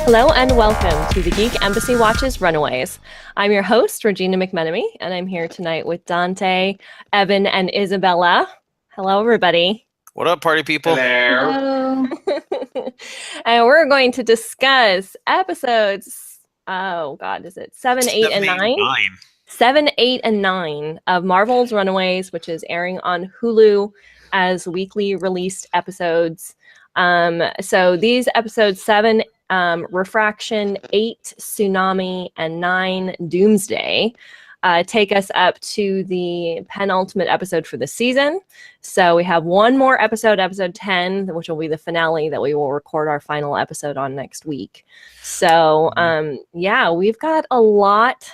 Hello and welcome to the Geek Embassy Watches Runaways. I'm your host, Regina McMenemy, and I'm here tonight with Dante, Evan, and Isabella. Hello, everybody. What up, party people? Hello. And we're going to discuss episodes, is it 7, 8, and 9? 7, 8, and 9 of Marvel's Runaways, which is airing on Hulu as weekly released episodes. So these episodes 7, Refraction, 8, Tsunami, and 9, Doomsday, take us up to the penultimate episode for the season. So we have one more episode, episode 10, which will be the finale that we will record our final episode on next week. So we've got a lot.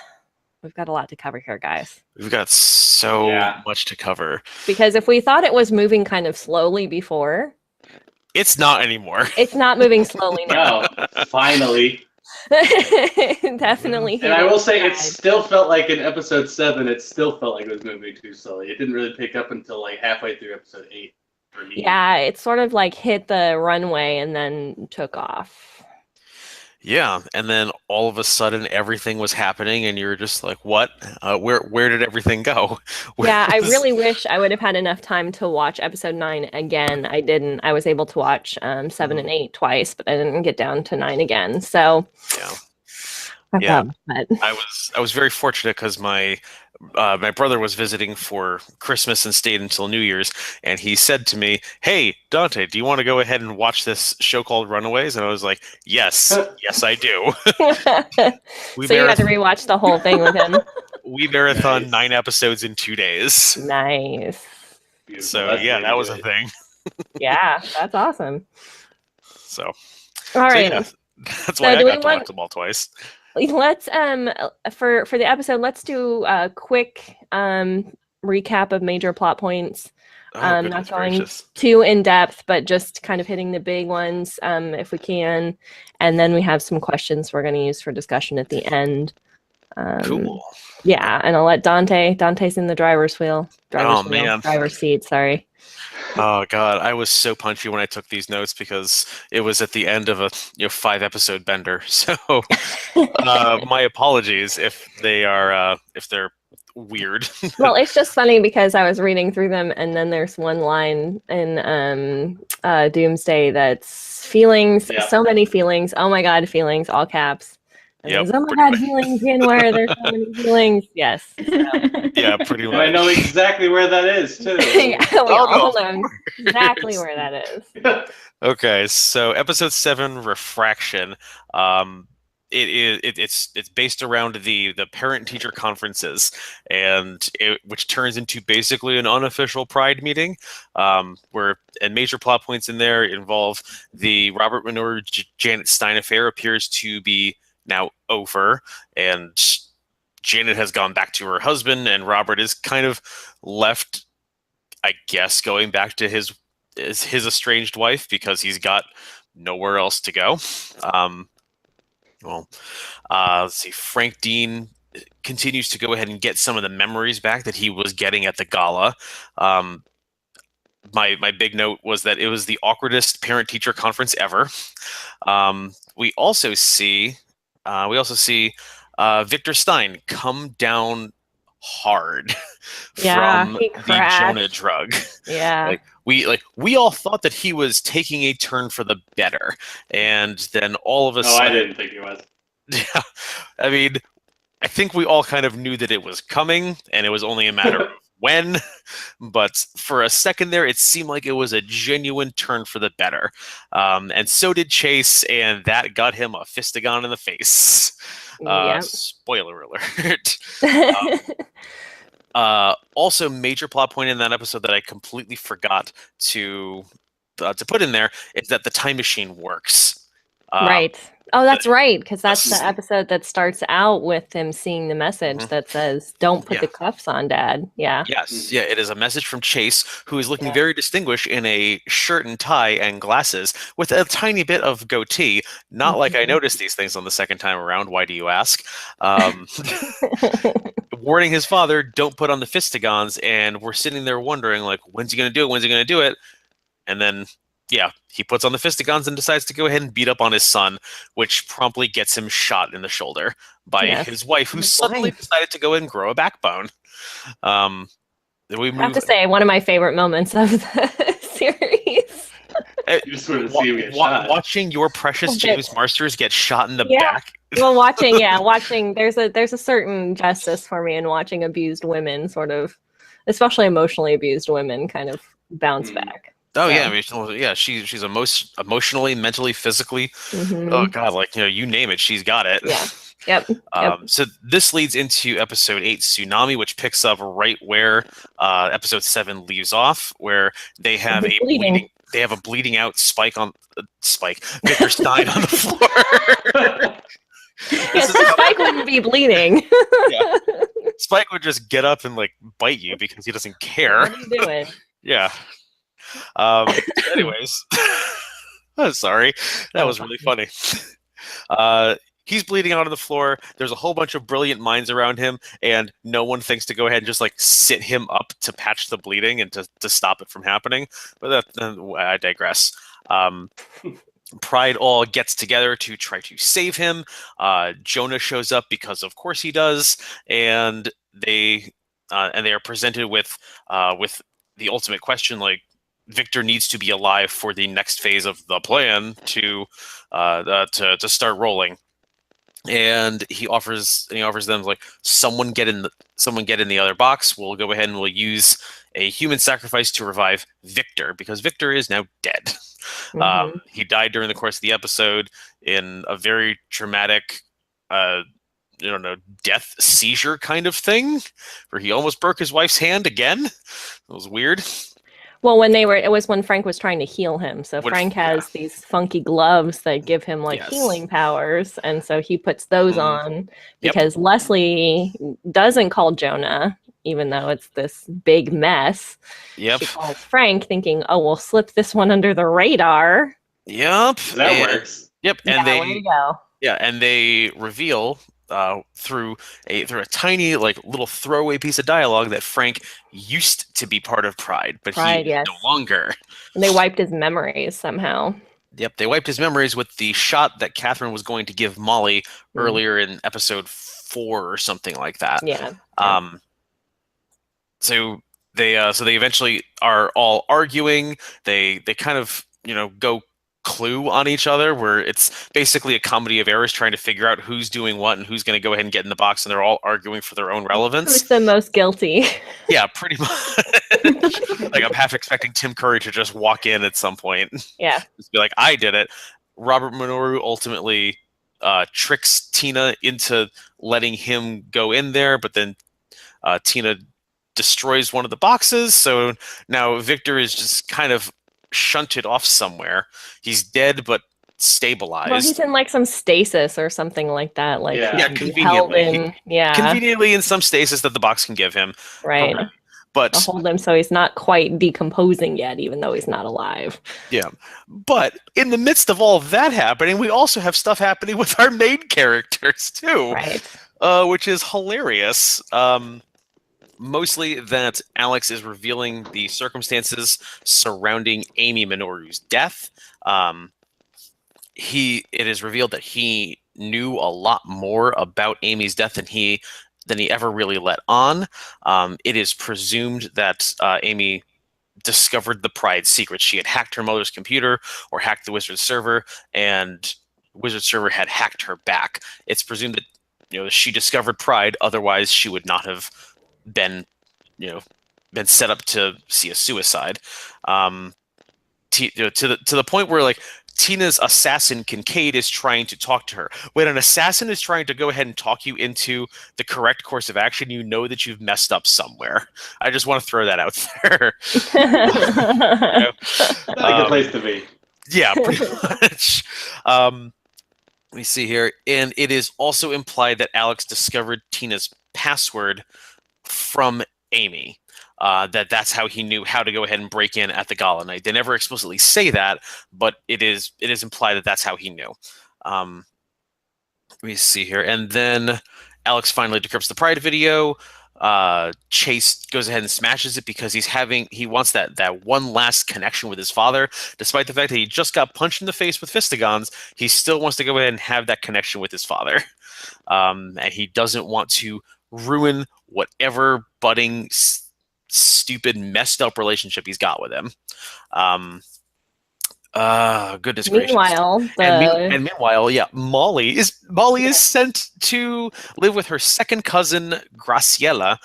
We've got a lot to cover here, guys. We've got so much to cover. Because if we thought it was moving kind of slowly before, it's not anymore. It's not moving slowly now. No, finally. Definitely. And I will say, it still felt like in episode 7, it still felt like it was moving too slowly. It didn't really pick up until like halfway through episode 8 for me. Yeah, it sort of like hit the runway and then took off. Yeah, and then all of a sudden everything was happening, and you were just like, "What? Where did everything go?" I really wish I would have had enough time to watch episode 9 again. I didn't. I was able to watch 7 and 8 twice, but I didn't get down to 9 again. So I was very fortunate because my brother was visiting for Christmas and stayed until New Year's, and he said to me, "Hey, Dante, do you want to go ahead and watch this show called Runaways?" And I was like, "Yes, yes, I do." So you had to rewatch the whole thing with him. We marathon 9 episodes in 2 days. Nice. Beautiful. So that was a thing. Yeah, that's awesome. So, all right. That's why I got to watch them all twice. Let's for the episode, let's do a quick recap of major plot points. Not going too in depth, but just kind of hitting the big ones if we can, and then we have some questions we're going to use for discussion at the end. Cool. Yeah, and I'll let Dante's in the driver's seat. Sorry. Oh God, I was so punchy when I took these notes because it was at the end of a 5-episode bender. So my apologies if they're weird. Well, it's just funny because I was reading through them, and then there's one line in Doomsday that's feelings, so many feelings. Oh my God, feelings, all caps. Oh my God, feelings in where there's so many feelings. Yes. Yeah, pretty much. And I know exactly where that is too. We all know exactly where that is. Okay, so episode 7, Refraction. It's based around the parent-teacher conferences, and which turns into basically an unofficial Pride meeting, and major plot points in there involve the Robert Manor Janet Stein affair appears to be now over, and Janet has gone back to her husband, and Robert is kind of left, I guess, going back to his estranged wife because he's got nowhere else to go. Let's see. Frank Dean continues to go ahead and get some of the memories back that he was getting at the gala. My big note was that it was the awkwardest parent-teacher conference ever. We also see Victor Stein come down hard from the Jonah drug. Yeah. We all thought that he was taking a turn for the better, and then all of a sudden, I didn't think he was. Yeah, I mean, I think we all kind of knew that it was coming, and it was only a matter of when. But for a second there, it seemed like it was a genuine turn for the better, and so did Chase, and that got him a fistagon in the face. Spoiler alert. Also, major plot point in that episode that I completely forgot to put in there is that the time machine works. Right. Oh, that's right, because that's the episode that starts out with him seeing the message that says, "Don't put the cuffs on, Dad." Yeah. Yes. Yeah, it is a message from Chase, who is looking very distinguished in a shirt and tie and glasses with a tiny bit of goatee. Not like I noticed these things on the second time around. Why do you ask? Warning his father, "Don't put on the fistigons," and we're sitting there wondering, like, when's he going to do it? When's he going to do it? And then he puts on the fistigons and decides to go ahead and beat up on his son, which promptly gets him shot in the shoulder by his wife, who suddenly decided to go ahead and grow a backbone. I have to say, one of my favorite moments of the series. You just sort of see him get shot. Watching your precious James Marsters get shot in the back. Well, watching. There's a certain justice for me in watching abused women, sort of, especially emotionally abused women, kind of bounce back. Oh yeah, I mean, she's emotionally, mentally, physically. Oh god, like you name it, she's got it. Yeah. Yep. So this leads into episode 8, Tsunami, which picks up right where episode 7 leaves off, where they have a bleeding out Victor Stein on the floor. Spike wouldn't be bleeding. Yeah. Spike would just get up and like bite you because he doesn't care. What are you doing? Yeah. Anyways, I'm sorry. That was really funny. He's bleeding out on the floor. There's a whole bunch of brilliant minds around him, and no one thinks to go ahead and just like sit him up to patch the bleeding and to stop it from happening. But I digress. Pride all gets together to try to save him. Jonah shows up because of course he does, and they are presented with the ultimate question, like, Victor needs to be alive for the next phase of the plan to start rolling. And he offers them like, someone get in the other box. We'll go ahead and we'll use a human sacrifice to revive Victor, because Victor is now dead. He died during the course of the episode in a very traumatic death seizure kind of thing, where he almost broke his wife's hand again. It was weird. Well, it was when Frank was trying to heal him. So Frank has these funky gloves that give him healing powers. And so he puts those on because Leslie doesn't call Jonah, even though it's this big mess. She calls Frank thinking, oh, we'll slip this one under the radar. That works. And way to go. Yeah, and they reveal through a tiny little throwaway piece of dialogue that Frank used to be part of Pride, but he is no longer. And they wiped his memories somehow. Yep, they wiped his memories with the shot that Catherine was going to give Molly earlier in episode 4 or something like that. Yeah. So they eventually are all arguing. They kind of go Clue on each other, where it's basically a comedy of errors trying to figure out who's doing what and who's going to go ahead and get in the box, and they're all arguing for their own relevance. Who's the most guilty? Yeah, pretty much. I'm half expecting Tim Curry to just walk in at some point. Yeah. Just be like, I did it. Robert Minoru ultimately tricks Tina into letting him go in there, but then Tina destroys one of the boxes, so now Victor is just kind of shunted off somewhere. He's dead but stabilized. Well, he's in some stasis or something like that. Conveniently. Conveniently in some stasis that the box can give him. Right. But I'll hold him so he's not quite decomposing yet, even though he's not alive. Yeah. But in the midst of all of that happening, we also have stuff happening with our main characters too. Right. Which is hilarious. Mostly that Alex is revealing the circumstances surrounding Amy Minoru's death. It is revealed that he knew a lot more about Amy's death than he ever really let on. It is presumed that Amy discovered the Pride secret. She had hacked her mother's computer or hacked the Wizard server, and Wizard server had hacked her back. It's presumed that she discovered Pride, otherwise she would not have been set up to see a suicide, to the point where Tina's assassin Kincaid is trying to talk to her. When an assassin is trying to go ahead and talk you into the correct course of action, you know that you've messed up somewhere. I just want to throw that out there. Not a good place to be. Yeah, pretty much. Let me see here. And it is also implied that Alex discovered Tina's password from Amy. That's how he knew how to go ahead and break in at the Gala night. They never explicitly say that, but it is implied that that's how he knew. Let me see here. And then Alex finally decrypts the Pride video. Chase goes ahead and smashes it because he wants that one last connection with his father. Despite the fact that he just got punched in the face with fistigons, he still wants to go ahead and have that connection with his father. And he doesn't want to ruin whatever budding, stupid, messed up relationship he's got with him. Goodness Meanwhile, gracious. And meanwhile, yeah, Molly is sent to live with her second cousin, Graciela,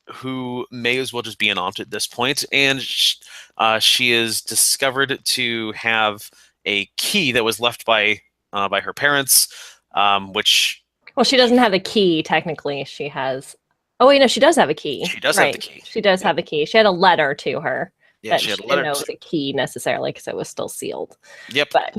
who may as well just be an aunt at this point. And she is discovered to have a key that was left by her parents, which... Well, she doesn't have a key, technically. She has... Oh, wait, no, she does have a key. She does have the key. She does have a key. She had a letter to her. Yeah, she had a letter. Didn't know it was a key necessarily because it was still sealed. Yep. But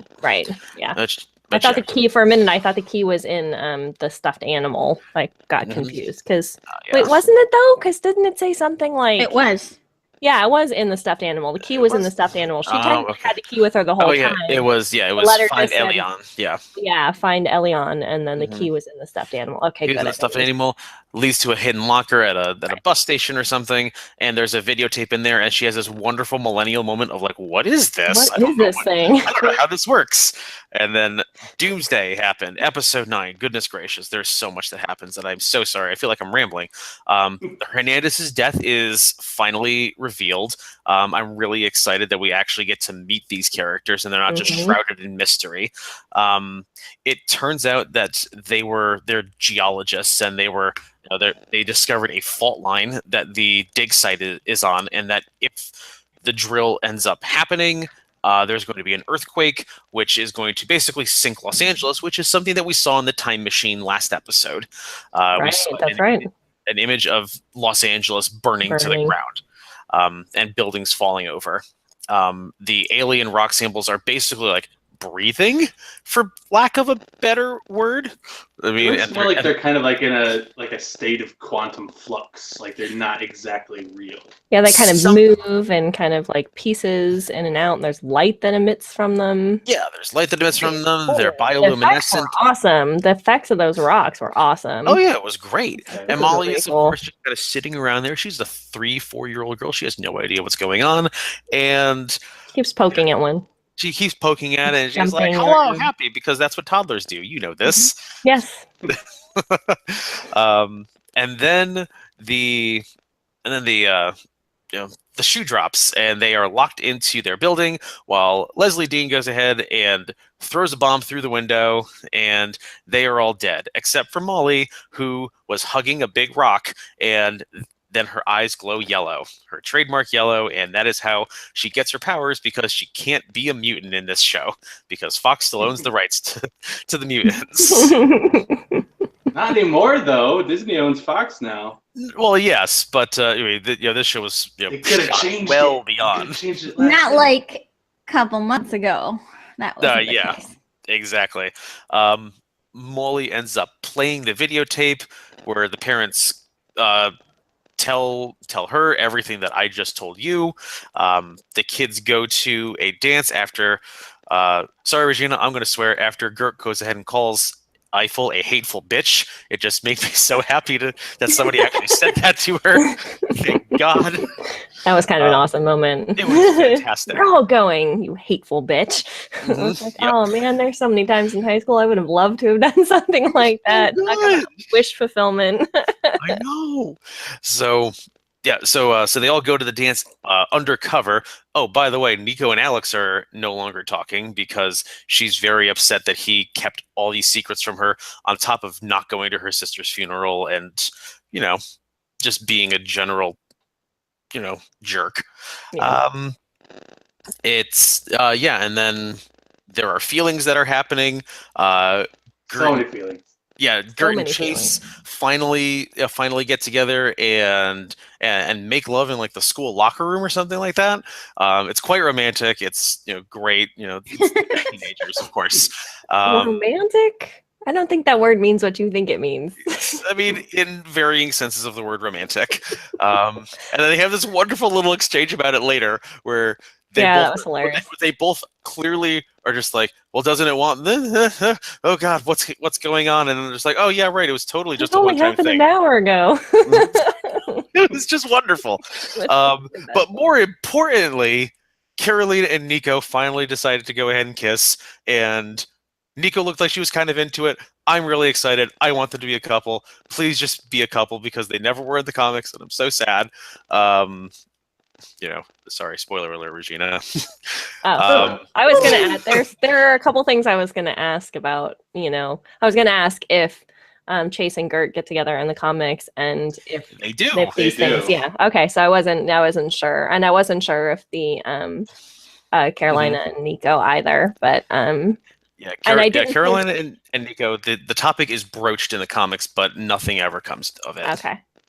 yeah. But I thought the key for a minute. I thought the key was in the stuffed animal. I got confused because wait, wasn't it though? Because didn't it say something like it was? Yeah, it was in the stuffed animal. The key was in the stuffed animal. She technically had the key with her the whole time. It was. Yeah, it was. Find Elion. Yeah, find Elion, and then the key was in the stuffed animal. Okay, good. The stuffed animal leads to a hidden locker at a bus station or something, and there's a videotape in there, and she has this wonderful millennial moment of like, "What is this? What is this thing? I don't know how this works." And then Doomsday happened, episode 9. Goodness gracious, there's so much that happens, and I'm so sorry. I feel like I'm rambling. Hernandez's death is finally revealed. I'm really excited that we actually get to meet these characters, and they're not just shrouded in mystery. It turns out that they're geologists, and they discovered a fault line that the dig site is on, and that if the drill ends up happening, there's going to be an earthquake, which is going to basically sink Los Angeles, which is something that we saw in the Time Machine last episode. That's right. An image of Los Angeles burning to the ground, and buildings falling over. The alien rock samples are basically like breathing, for lack of a better word. I mean, it's more like they're kind of like in a state of quantum flux, like they're not exactly real. Yeah, they kind of move and kind of like pieces in and out, and there's light that emits from them. Yeah, there's light that emits from them. They're bioluminescent. Awesome. The effects of those rocks were awesome. Oh yeah, it was great. And Molly is, of cool. course, just kind of sitting around there. She's a 3-4-year-old girl. She has no idea what's going on, and keeps poking at one. She keeps poking at it, and she's like, "Hello, happy," because that's what toddlers do. You know this. Yes. And then the shoe drops, and they are locked into their building while Leslie Dean goes ahead and throws a bomb through the window, and they are all dead except for Molly, who was hugging a big rock, and then her eyes glow yellow, her trademark yellow, and that is how she gets her powers, because she can't be a mutant in this show, because Fox still owns the rights to the mutants. Not anymore, though. Disney owns Fox now. Well, yes, but this show was well beyond. Not like a couple months ago. That was the case. Exactly. Molly ends up playing the videotape where the parents tell her everything that I just told you. The kids go to a dance after. Sorry, Regina, I'm going to swear. After Gert goes ahead and calls Eiffel a hateful bitch, it just made me so happy that somebody actually said that to her. Thank God. That was kind of an awesome moment. It was fantastic. We're all going, you hateful bitch. I was like, oh man, there's so many times in high school I would have loved to have done something like that. Wish fulfillment. I know. So they all go to the dance undercover. Oh, by the way, Nico and Alex are no longer talking because she's very upset that he kept all these secrets from her, on top of not going to her sister's funeral and, just being a general, jerk. Yeah. And then there are feelings that are happening. So many feelings. Yeah, Gert and Chase finally get together and make love in like the school locker room or something like that. It's quite romantic. It's great. It's teenagers, of course. Romantic? I don't think that word means what you think it means. I mean, in varying senses of the word romantic. And then they have this wonderful little exchange about it later, where that was hilarious. They both clearly are just like, well, doesn't it want this? Oh God, what's going on? And then they're just like, oh yeah, right, it was totally just a one-time happened thing. An hour ago. It was just wonderful. But more importantly, Carolina and Nico finally decided to go ahead and kiss, and Nico looked like she was kind of into it. I'm really excited. I want them to be a couple. Please just be a couple, because they never were in the comics, and I'm so sad. Sorry, spoiler alert, Regina. I was going to add, there are a couple things I was going to ask about, I was going to ask if Chase and Gert get together in the comics, and if they do. If these things, yeah. Okay, so I wasn't sure, and I wasn't sure if the Carolina and Nico either, but yeah, Carolina and Nico, the topic is broached in the comics, but nothing ever comes of it.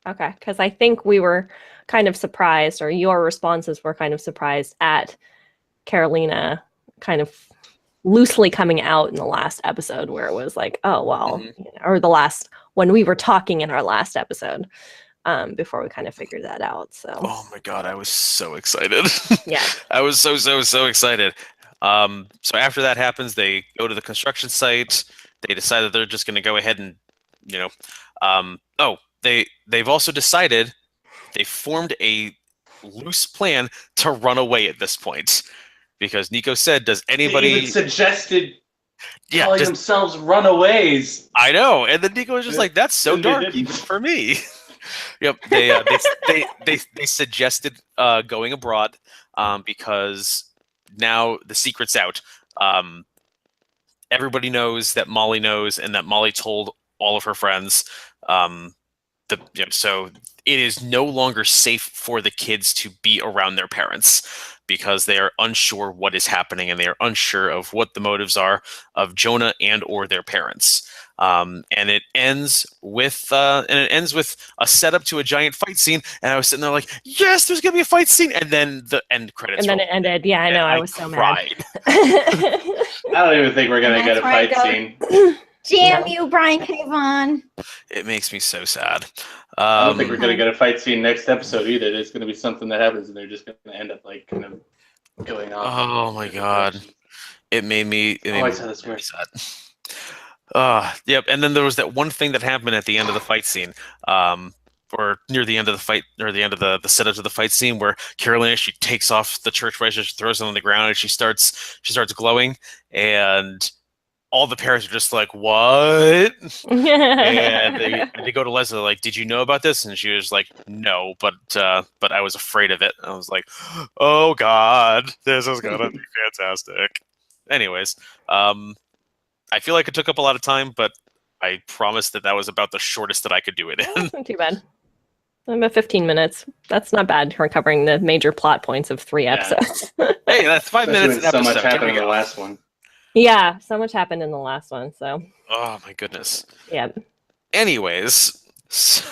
Okay, because I think we were kind of surprised, or your responses were kind of surprised at Carolina kind of loosely coming out in the last episode, where it was like, oh, well, or when we were talking in our last episode, before we kind of figured that out. So, oh my God, I was so excited. Yeah. I was so excited. So after that happens, they go to the construction site. They decide that they're just going to go ahead and, they've also decided, they formed a loose plan to run away at this point, because Nico said, "Does anybody?" They even suggested calling themselves Runaways. I know, and then Nico was just like, "That's so dark, even for me." Yep, they suggested going abroad because now the secret's out. Everybody knows that Molly knows, and that Molly told all of her friends. So it is no longer safe for the kids to be around their parents, because they are unsure what is happening, and they are unsure of what the motives are of Jonah and or their parents. And it ends with a setup to a giant fight scene, and I was sitting there like, yes, there's gonna be a fight scene, and then the end credits. And then it ended. Yeah, I know. I was so mad. I don't even think we're gonna get a fight scene. Damn you, Brian K. Vaughan. It makes me so sad. I don't think we're going to get a fight scene next episode either. There's going to be something that happens, and they're just going to end up like kind of going off. Oh my God. It made me sad. Yep. And then there was that one thing that happened at the end of the fight scene, or near the end of the fight, or the end of the setup to the fight scene, where Carolina, she takes off the church bracelet, she throws it on the ground, and she starts glowing, and all the parents are just like, what? And they go to Leslie, like, did you know about this? And she was like, no, but I was afraid of it. And I was like, oh God, this is gonna be fantastic. Anyways, I feel like it took up a lot of time, but I promised that was about the shortest that I could do it in. Not too bad. About 15 minutes. That's not bad for covering the major plot points of 3 episodes. Hey, that's 5 minutes an episode. So much happened in the last one. Yeah, so much happened in the last one, so. Oh my goodness. Yeah. Anyways, so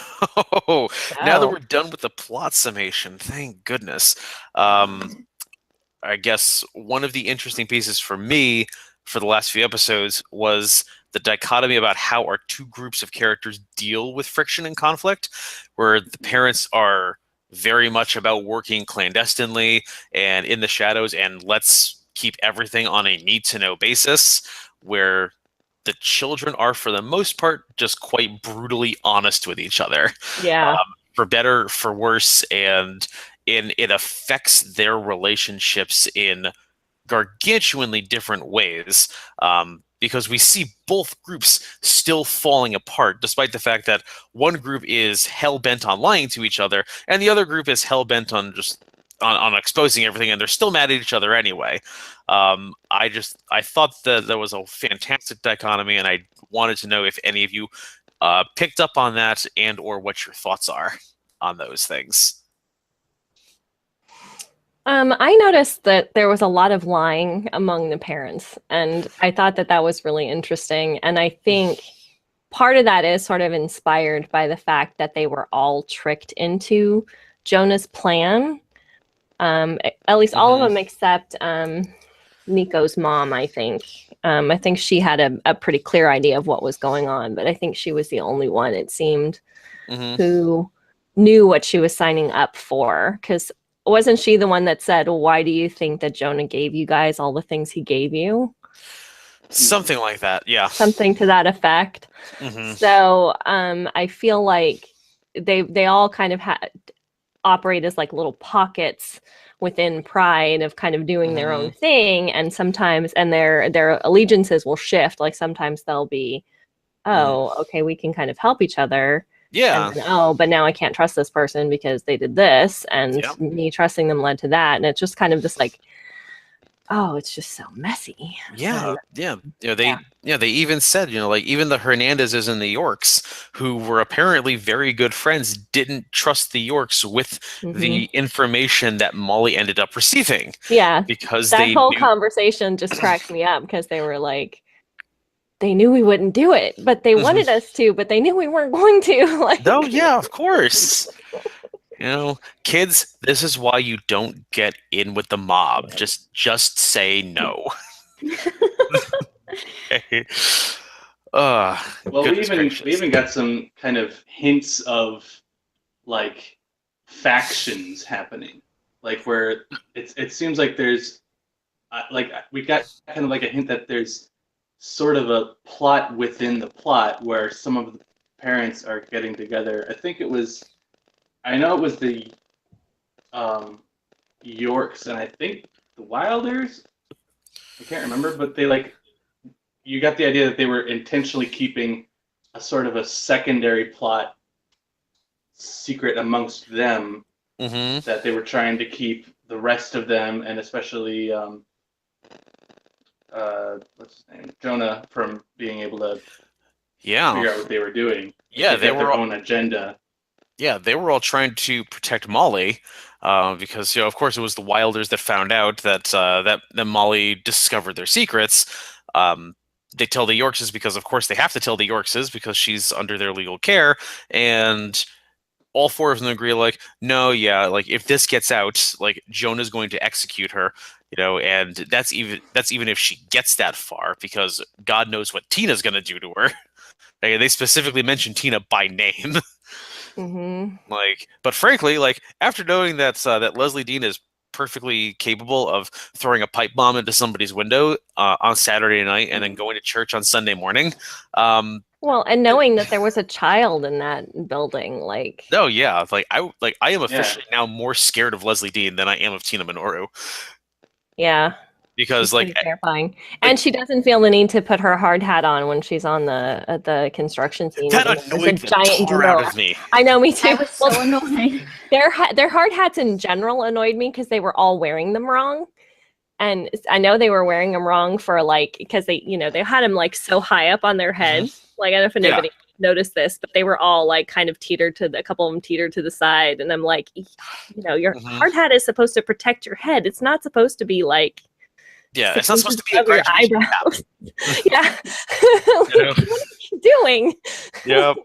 now that we're done with the plot summation, thank goodness. I guess one of the interesting pieces for me for the last few episodes was the dichotomy about how our two groups of characters deal with friction and conflict, where the parents are very much about working clandestinely and in the shadows, and let's keep everything on a need-to-know basis, where the children are, for the most part, just quite brutally honest with each other. Yeah. For better, for worse, and it affects their relationships in gargantuanly different ways, because we see both groups still falling apart, despite the fact that one group is hell-bent on lying to each other, and the other group is hell-bent on just on exposing everything, and they're still mad at each other anyway. I thought that there was a fantastic dichotomy, and I wanted to know if any of you picked up on that, and or what your thoughts are on those things. I noticed that there was a lot of lying among the parents, and I thought that was really interesting. And I think part of that is sort of inspired by the fact that they were all tricked into Jonah's plan. At least all of them except Nico's mom, I think. I think she had a pretty clear idea of what was going on, but I think she was the only one, it seemed, who knew what she was signing up for. Because wasn't she the one that said, why do you think that Jonah gave you guys all the things he gave you? Something like that, yeah. Something to that effect. Mm-hmm. So I feel like they all kind of operate as like little pockets within Pride of kind of doing their own thing, and sometimes their allegiances will shift. Like sometimes they'll be, okay, we can kind of help each other. Yeah. And then, but now I can't trust this person because they did this, and me trusting them led to that, and it's just kind of just like, it's just so messy. Yeah, they even said, like even the Hernandezes and the Yorks, who were apparently very good friends, didn't trust the Yorks with the information that Molly ended up receiving. Yeah, because that whole conversation just cracked me up because they were like, they knew we wouldn't do it, but they wanted us to, but they knew we weren't going to. Like, no, yeah, of course. Kids, this is why you don't get in with the mob. Just say no. Okay. Well, we even got some kind of hints of like factions happening, like where it seems like there's like we got kind of like a hint that there's sort of a plot within the plot where some of the parents are getting together. I know it was the Yorks and I think the Wilders. I can't remember, but you got the idea that they were intentionally keeping a sort of a secondary plot secret amongst them, that they were trying to keep the rest of them, and especially what's his name, Jonah, from being able to figure out what they were doing. Yeah, they were their own agenda. Yeah, they were all trying to protect Molly, because of course it was the Wilders that found out that that Molly discovered their secrets. They tell the Yorkses because of course they have to tell the Yorkses because she's under their legal care, and all four of them agree like, no, yeah, like if this gets out, like Jonah's going to execute her, and that's even if she gets that far, because God knows what Tina's going to do to her. They specifically mention Tina by name. But frankly, like after knowing that that Leslie Dean is perfectly capable of throwing a pipe bomb into somebody's window on Saturday night and then going to church on Sunday morning, well, and knowing that there was a child in that building, like, oh yeah, I am officially now more scared of Leslie Dean than I am of Tina Minoru. Yeah. Because she's terrifying, and she doesn't feel the need to put her hard hat on when she's on the construction scene. That annoyed the tar out of me. I know, me too. I was so annoyed. Their hard hats in general annoyed me because they were all wearing them wrong, and I know they were wearing them wrong for because they they had them like so high up on their heads. Like I don't know if anybody noticed this, but they were all like kind of a couple of them teetered to the side, and I'm like, your hard hat is supposed to protect your head. It's not supposed to be like. Yeah, it's not supposed to be a graduation eyebrows. Yeah. What are you doing? Yep.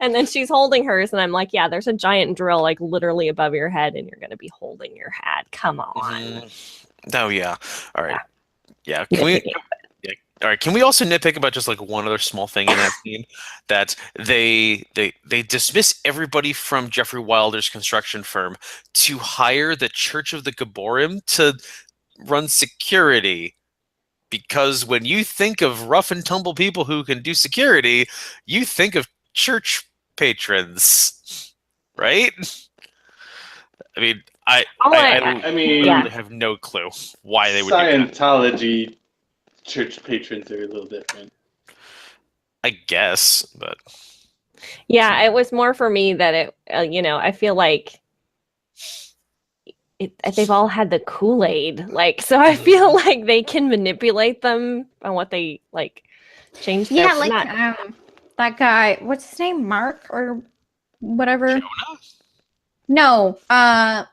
And then she's holding hers, and I'm like, yeah, there's a giant drill like literally above your head, and you're going to be holding your hat. Come on. Oh, yeah. All right. Yeah. Can we... All right. Can we also nitpick about just like one other small thing in that scene, that they dismiss everybody from Jeffrey Wilder's construction firm to hire the Church of the Gaborim to run security, because when you think of rough and tumble people who can do security, you think of church patrons, right? I mean, I really have no clue why they would do that. Scientology church patrons are a little different, I guess, but yeah, it was more for me that it I feel like they've all had the Kool-Aid, so I feel like they can manipulate them on what they change. Yeah, that guy, what's his name, Mark or whatever? Jonah? No,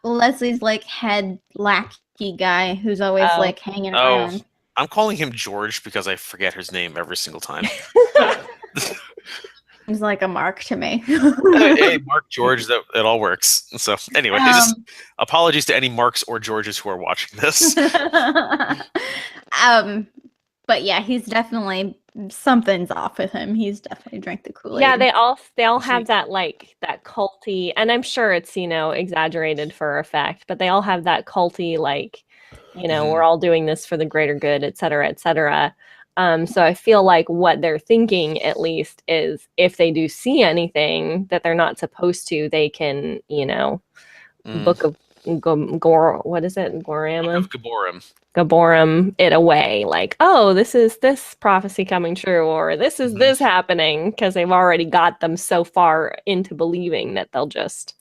Leslie's head lackey guy who's always hanging around. I'm calling him George because I forget his name every single time. He's like a Mark to me. Hey, Mark, George, that all works. So anyway, just apologies to any Marks or Georges who are watching this. But yeah, he's definitely something's off with him. He's definitely drank the Kool-Aid. Yeah, they all have that like that culty, and I'm sure it's exaggerated for effect, but they all have that culty like, we're all doing this for the greater good, et cetera, et cetera. So I feel like what they're thinking, at least, is if they do see anything that they're not supposed to, they can, Book of what is it? Gorama? Gaborum it away. Like, oh, this is this prophecy coming true, or this is this happening, because they've already got them so far into believing that they'll just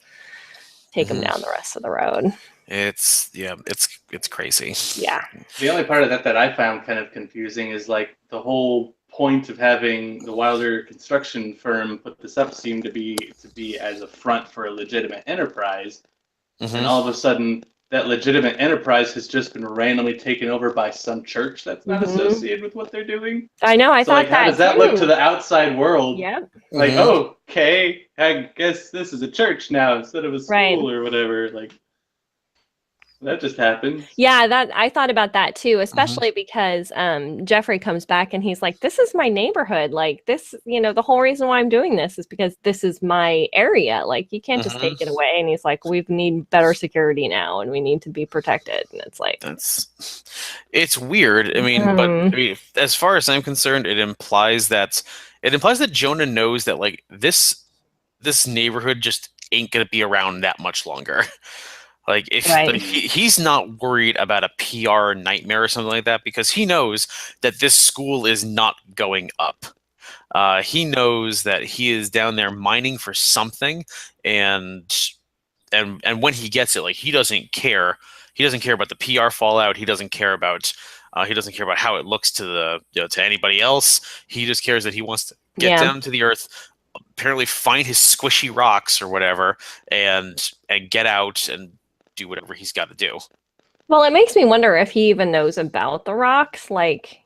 take them down the rest of the road. It's crazy. Yeah. The only part of that I found kind of confusing is like the whole point of having the Wilder construction firm put this up seemed to be as a front for a legitimate enterprise, and all of a sudden that legitimate enterprise has just been randomly taken over by some church that's not associated with what they're doing. I know. I thought like, how does that look to the outside world? Yeah. Like, okay, I guess this is a church now instead of a school or whatever. Like, that just happened. Yeah, that I thought about that too, especially because Jeffrey comes back and he's like, "This is my neighborhood. Like this, the whole reason why I'm doing this is because this is my area. Like you can't just take it away." And he's like, "We need better security now, and we need to be protected." And it's like it's weird. I mean, but as far as I'm concerned, it implies that Jonah knows that like this neighborhood just ain't gonna be around that much longer. Like if he's not worried about a PR nightmare or something like that, because he knows that this school is not going up. He knows that he is down there mining for something, and when he gets it, like he doesn't care. He doesn't care about the PR fallout. He doesn't care about how it looks to to anybody else. He just cares that he wants to get down to the earth, apparently find his squishy rocks or whatever, and get out and do whatever he's got to do. Well, it makes me wonder if he even knows about the rocks. Like,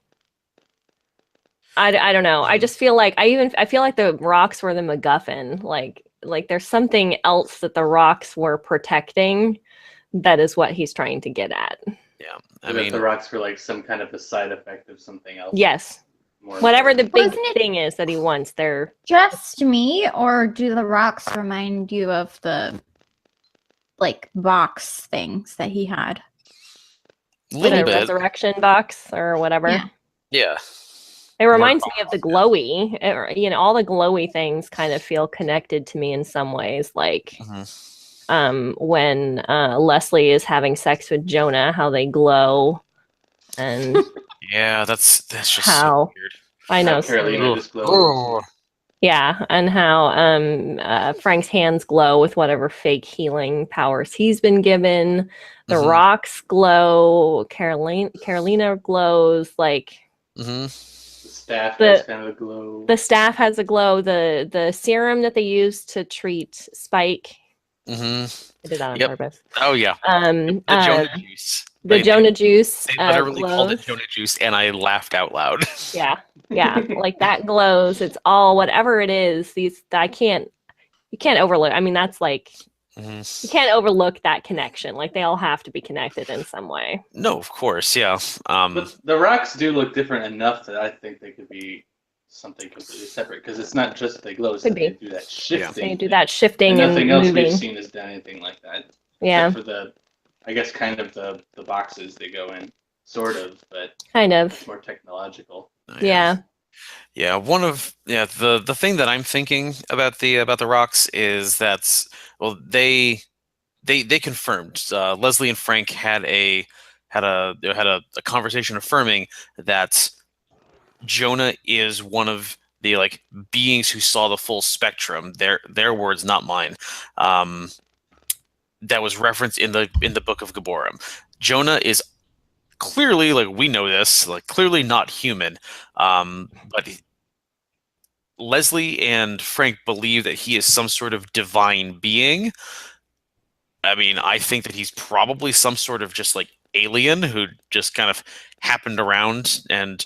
I don't know. I just feel like I feel like the rocks were the MacGuffin. Like there's something else that the rocks were protecting. That is what he's trying to get at. Yeah, I mean, the rocks were like some kind of a side effect of something else. Yes. Whatever the big thing is that he wants, they're just me, or do the rocks remind you of the like box things that he had? The resurrection box or whatever. Yeah. It reminds me of the glowy. All the glowy things kind of feel connected to me in some ways. Like when Leslie is having sex with Jonah, how they glow, and yeah, that's just how so weird. I know. Carolina just glows. Yeah, and how Frank's hands glow with whatever fake healing powers he's been given. The rocks glow. Carolina glows. Like the staff has kind of a glow. The staff has a glow. The serum that they use to treat Spike. I did that on purpose. Oh yeah. The Jonah juice. The Jonah juice. They literally called it Jonah juice, and I laughed out loud. Yeah. Like that glows. It's all whatever it is. You can't overlook. I mean, that's like you can't overlook that connection. Like they all have to be connected in some way. No, of course, yeah. But the rocks do look different enough that I think they could be something completely separate, because it's not just they glow. They do that shifting. They do that shifting and nothing else moving. We've seen has done anything like that. Yeah. Except for I guess kind of the boxes they go in, sort of, but kind of it's more technological. Yeah. Yeah, the thing that I'm thinking about the rocks is that they confirmed Leslie and Frank had a conversation affirming that Jonah is one of the like beings who saw the full spectrum. Their words, not mine. That was referenced in the Book of Gaborum. Jonah is clearly, like we know this, like clearly not human. But Leslie and Frank believe that he is some sort of divine being. I mean, I think that he's probably some sort of just like alien who just kind of happened around and,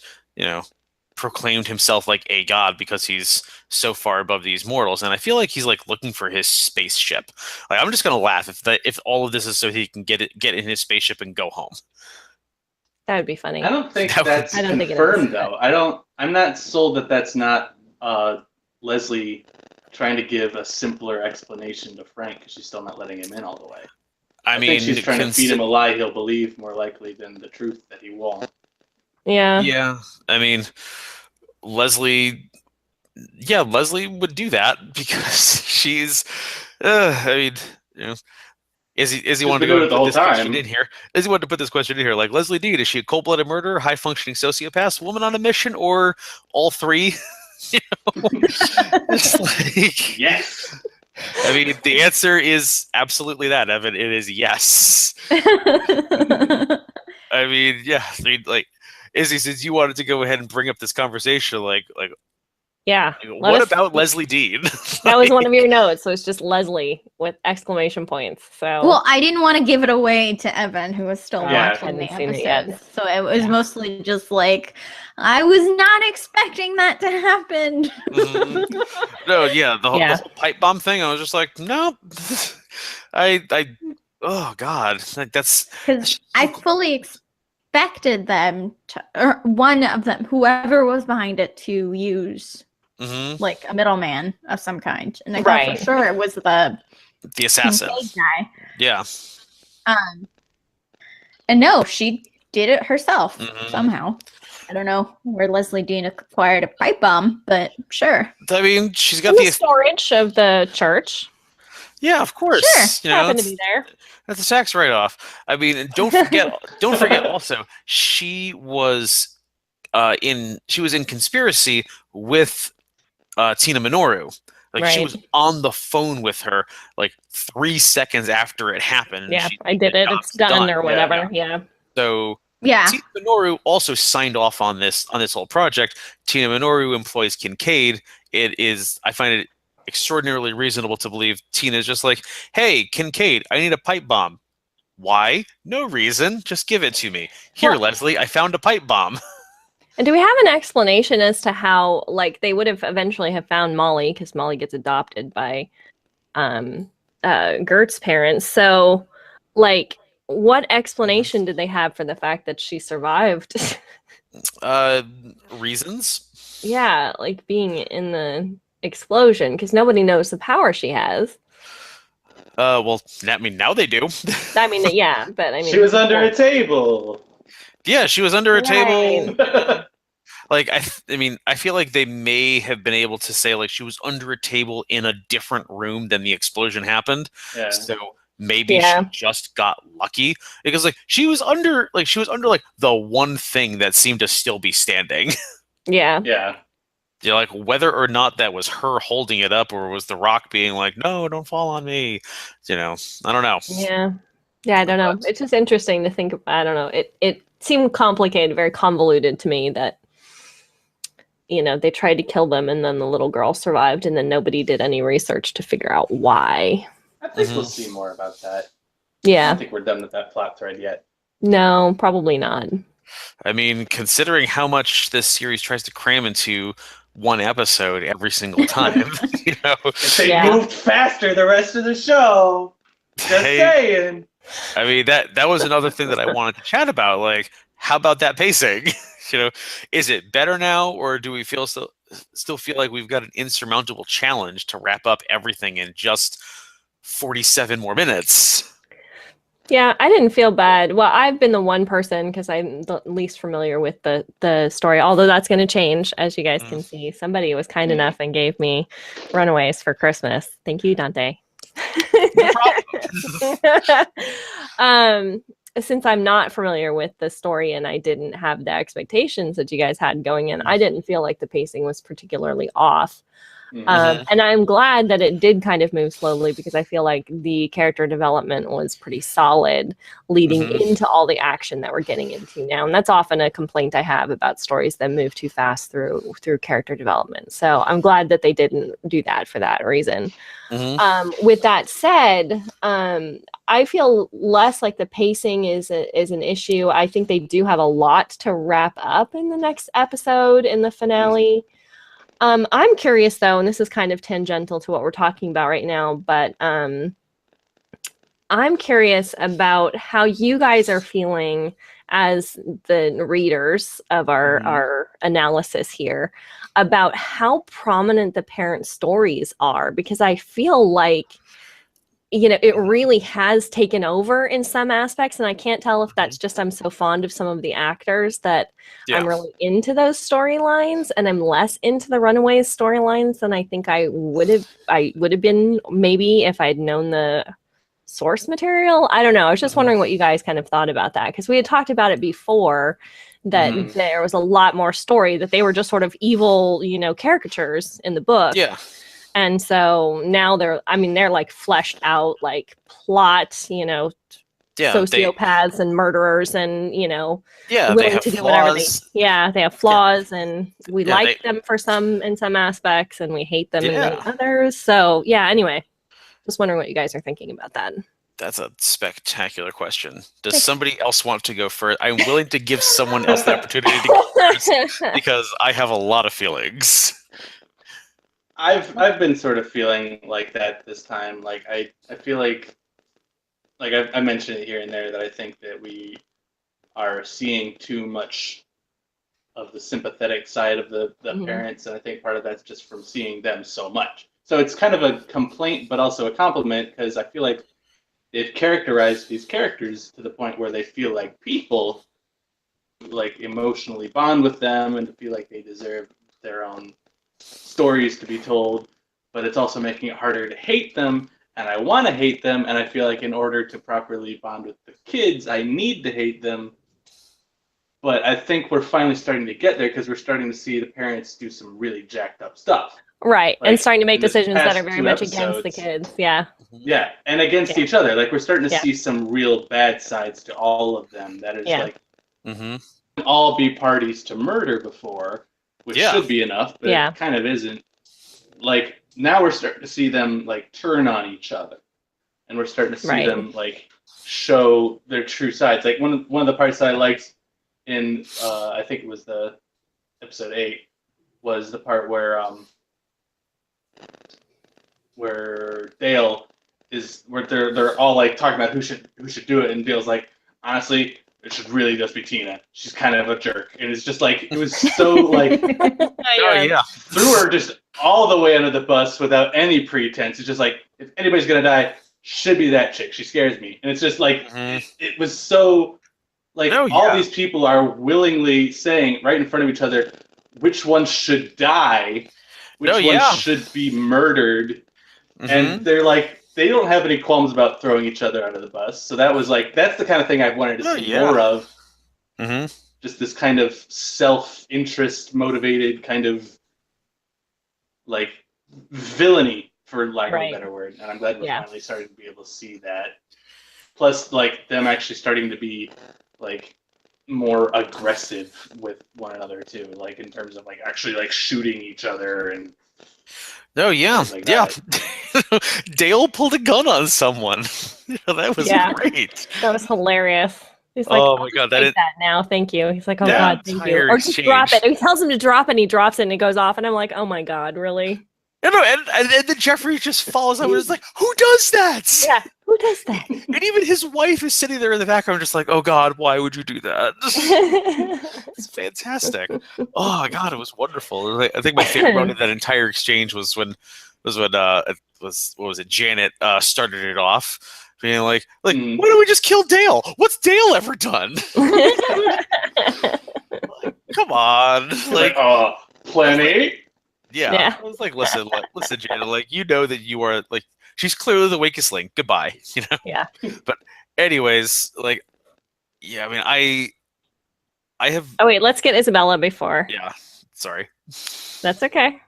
proclaimed himself like a god because he's so far above these mortals. And I feel like he's like looking for his spaceship. Like, I'm just going to laugh if all of this is so he can get in his spaceship and go home. That would be funny. I don't think that's confirmed, though. I don't I'm not sold that that's not Leslie trying to give a simpler explanation to Frank because she's still not letting him in all the way. I think she's trying to feed him a lie he'll believe more likely than the truth that he won't. Yeah. Yeah. I mean, Leslie would do that because she's. I mean, you know, Izzy wanted to go put this question in here. Izzy wanted to put this question in here. Like, Leslie Dean, is she a cold-blooded murderer, high-functioning sociopath, woman on a mission, or all three? You know, it's like, yes. I mean, the answer is absolutely that, Evan. It is yes. I mean, yeah. I mean, like, Izzy, since you wanted to go ahead and bring up this conversation, like, yeah. What about Leslie Dean? That was one of your notes, so it's just Leslie with exclamation points. So well, I didn't want to give it away to Evan, who was still watching the episode. So it was mostly just like, I was not expecting that to happen. Mm-hmm. No, yeah, the whole pipe bomb thing. I was just like, no, oh god, like that's because I fully expected them to, or one of them, whoever was behind it, to use. Mm-hmm. Like a middleman of some kind, and I thought for sure it was the assassin guy. Yeah. And no, she did it herself somehow. I don't know where Leslie Dean acquired a pipe bomb, but sure. I mean, she's got the storage of the church. Yeah, of course. Sure, happened to be there. That's a tax write-off. I mean, and don't forget also, she was in conspiracy with Tina Minoru. Like, she was on the phone with her like 3 seconds after it happened. Yeah, I did it. It's done or whatever. Yeah. So Tina Minoru also signed off on this whole project. Tina Minoru employs Kincaid. I find it extraordinarily reasonable to believe Tina is just like, hey, Kincaid, I need a pipe bomb. Why? No reason. Just give it to me. Here, Leslie, I found a pipe bomb. And do we have an explanation as to how, like, they would have eventually have found Molly, because Molly gets adopted by Gert's parents. So, like, what explanation did they have for the fact that she survived? Reasons? Yeah, like being in the explosion, because nobody knows the power she has. Well, I mean, now they do. I mean, yeah, but I mean, she was under a table. Yeah, she was under a table. Like, I mean, I feel like they may have been able to say, like, she was under a table in a different room than the explosion happened. Yeah. So maybe she just got lucky, because like she was under the one thing that seemed to still be standing. Yeah. Yeah. You know, like, whether or not that was her holding it up or was the rock being like, no, don't fall on me. You know, I don't know. Yeah. Yeah, I don't know. It's just interesting to think. I don't know. It seemed complicated, very convoluted to me that, you know, they tried to kill them and then the little girl survived and then nobody did any research to figure out why. I think we'll see more about that. Yeah. I don't think we're done with that plot thread yet. No, probably not. I mean, considering how much this series tries to cram into one episode every single time, you know. If they moved faster the rest of the show. Just saying. I mean, that was another thing that I wanted to chat about. Like, how about that pacing? You know, is it better now, or do we still feel like we've got an insurmountable challenge to wrap up everything in just 47 more minutes? Yeah, I didn't feel bad. Well, I've been the one person, because I'm the least familiar with the story, although that's going to change, as you guys can see. Somebody was kind enough and gave me Runaways for Christmas. Thank you, Dante. No problem. Since I'm not familiar with the story and I didn't have the expectations that you guys had going in, I didn't feel like the pacing was particularly off. And I'm glad that it did kind of move slowly, because I feel like the character development was pretty solid leading into all the action that we're getting into now. And that's often a complaint I have about stories that move too fast through character development. So I'm glad that they didn't do that for that reason. With that said, I feel less like the pacing is an issue. I think they do have a lot to wrap up in the next episode, in the finale. I'm curious, though, and this is kind of tangential to what we're talking about right now, but I'm curious about how you guys are feeling as the readers of our analysis here about how prominent the parent stories are, because I feel like, you know, it really has taken over in some aspects, and I can't tell if that's just I'm so fond of some of the actors that I'm really into those storylines, and I'm less into the Runaways storylines than I think I would have been maybe if I'd known the source material. I don't know. I was just wondering what you guys kind of thought about that, because we had talked about it before that there was a lot more story, that they were just sort of evil, you know, caricatures in the book. Yeah. And so now they're like fleshed out, like plot, you know, sociopaths and murderers, and, you know, willing to do whatever they have flaws, and we like them in some aspects, and we hate them in many others. So anyway, just wondering what you guys are thinking about that. That's a spectacular question. Does somebody else want to go first? I'm willing to give someone else the opportunity to go first because I have a lot of feelings. I've been sort of feeling like that this time. Like I feel like I mentioned it here and there that I think that we are seeing too much of the sympathetic side of the parents, and I think part of that's just from seeing them so much. So it's kind of a complaint, but also a compliment, because I feel like they've characterized these characters to the point where they feel like people, like emotionally bond with them and feel like they deserve their own stories to be told, but it's also making it harder to hate them, and I want to hate them, and I feel like in order to properly bond with the kids, I need to hate them. But I think we're finally starting to get there, because we're starting to see the parents do some really jacked up stuff. Right, like, and starting to make decisions that are very much against the kids. Yeah, and against each other. Like, we're starting to see some real bad sides to all of them. That is like, all be parties to murder before, which should be enough, but it kind of isn't. Like, now we're starting to see them, like, turn on each other. And we're starting to see them, like, show their true sides. Like, one of the parts that I liked in, I think it was the episode 8, was the part where Dale is, where they're all, like, talking about who should do it, and Dale's like, honestly, it should really just be Tina. She's kind of a jerk. And it's just like, it was so like, threw her just all the way under the bus without any pretense. It's just like, if anybody's going to die, should be that chick. She scares me. And it's just like, it was so, like, all these people are willingly saying right in front of each other, which one should die, which one should be murdered. And they're like, they don't have any qualms about throwing each other under the bus. So that was like, that's the kind of thing I've wanted to see more of. Just this kind of self-interest motivated kind of, like, villainy, for lack of a better word. And I'm glad we're finally starting to be able to see that. Plus, like, them actually starting to be, like, more aggressive with one another too, like, in terms of, like, actually, like, shooting each other and Dale pulled a gun on someone. That was great. That was hilarious. He's like, oh my god, that now, thank you. He's like, oh god, thank you. Or just drop it. He tells him to drop it, and he drops it, and it goes off, and I'm like, oh my god, really? And then Jeffrey just follows up and is like, who does that? Yeah, who does that? And even his wife is sitting there in the background just like, oh god, why would you do that? It's fantastic. Oh god, it was wonderful. I think my favorite moment of that entire exchange was when Janet started it off being like, why don't we just kill Dale? What's Dale ever done? Like, come on. Like, plenty. Yeah. I was like, listen, Janet, like, you know that you are, like, she's clearly the weakest link. Goodbye. You know? Yeah. But anyways, like, I mean, I have. Oh wait, let's get Isabella before. Yeah. Sorry. That's okay.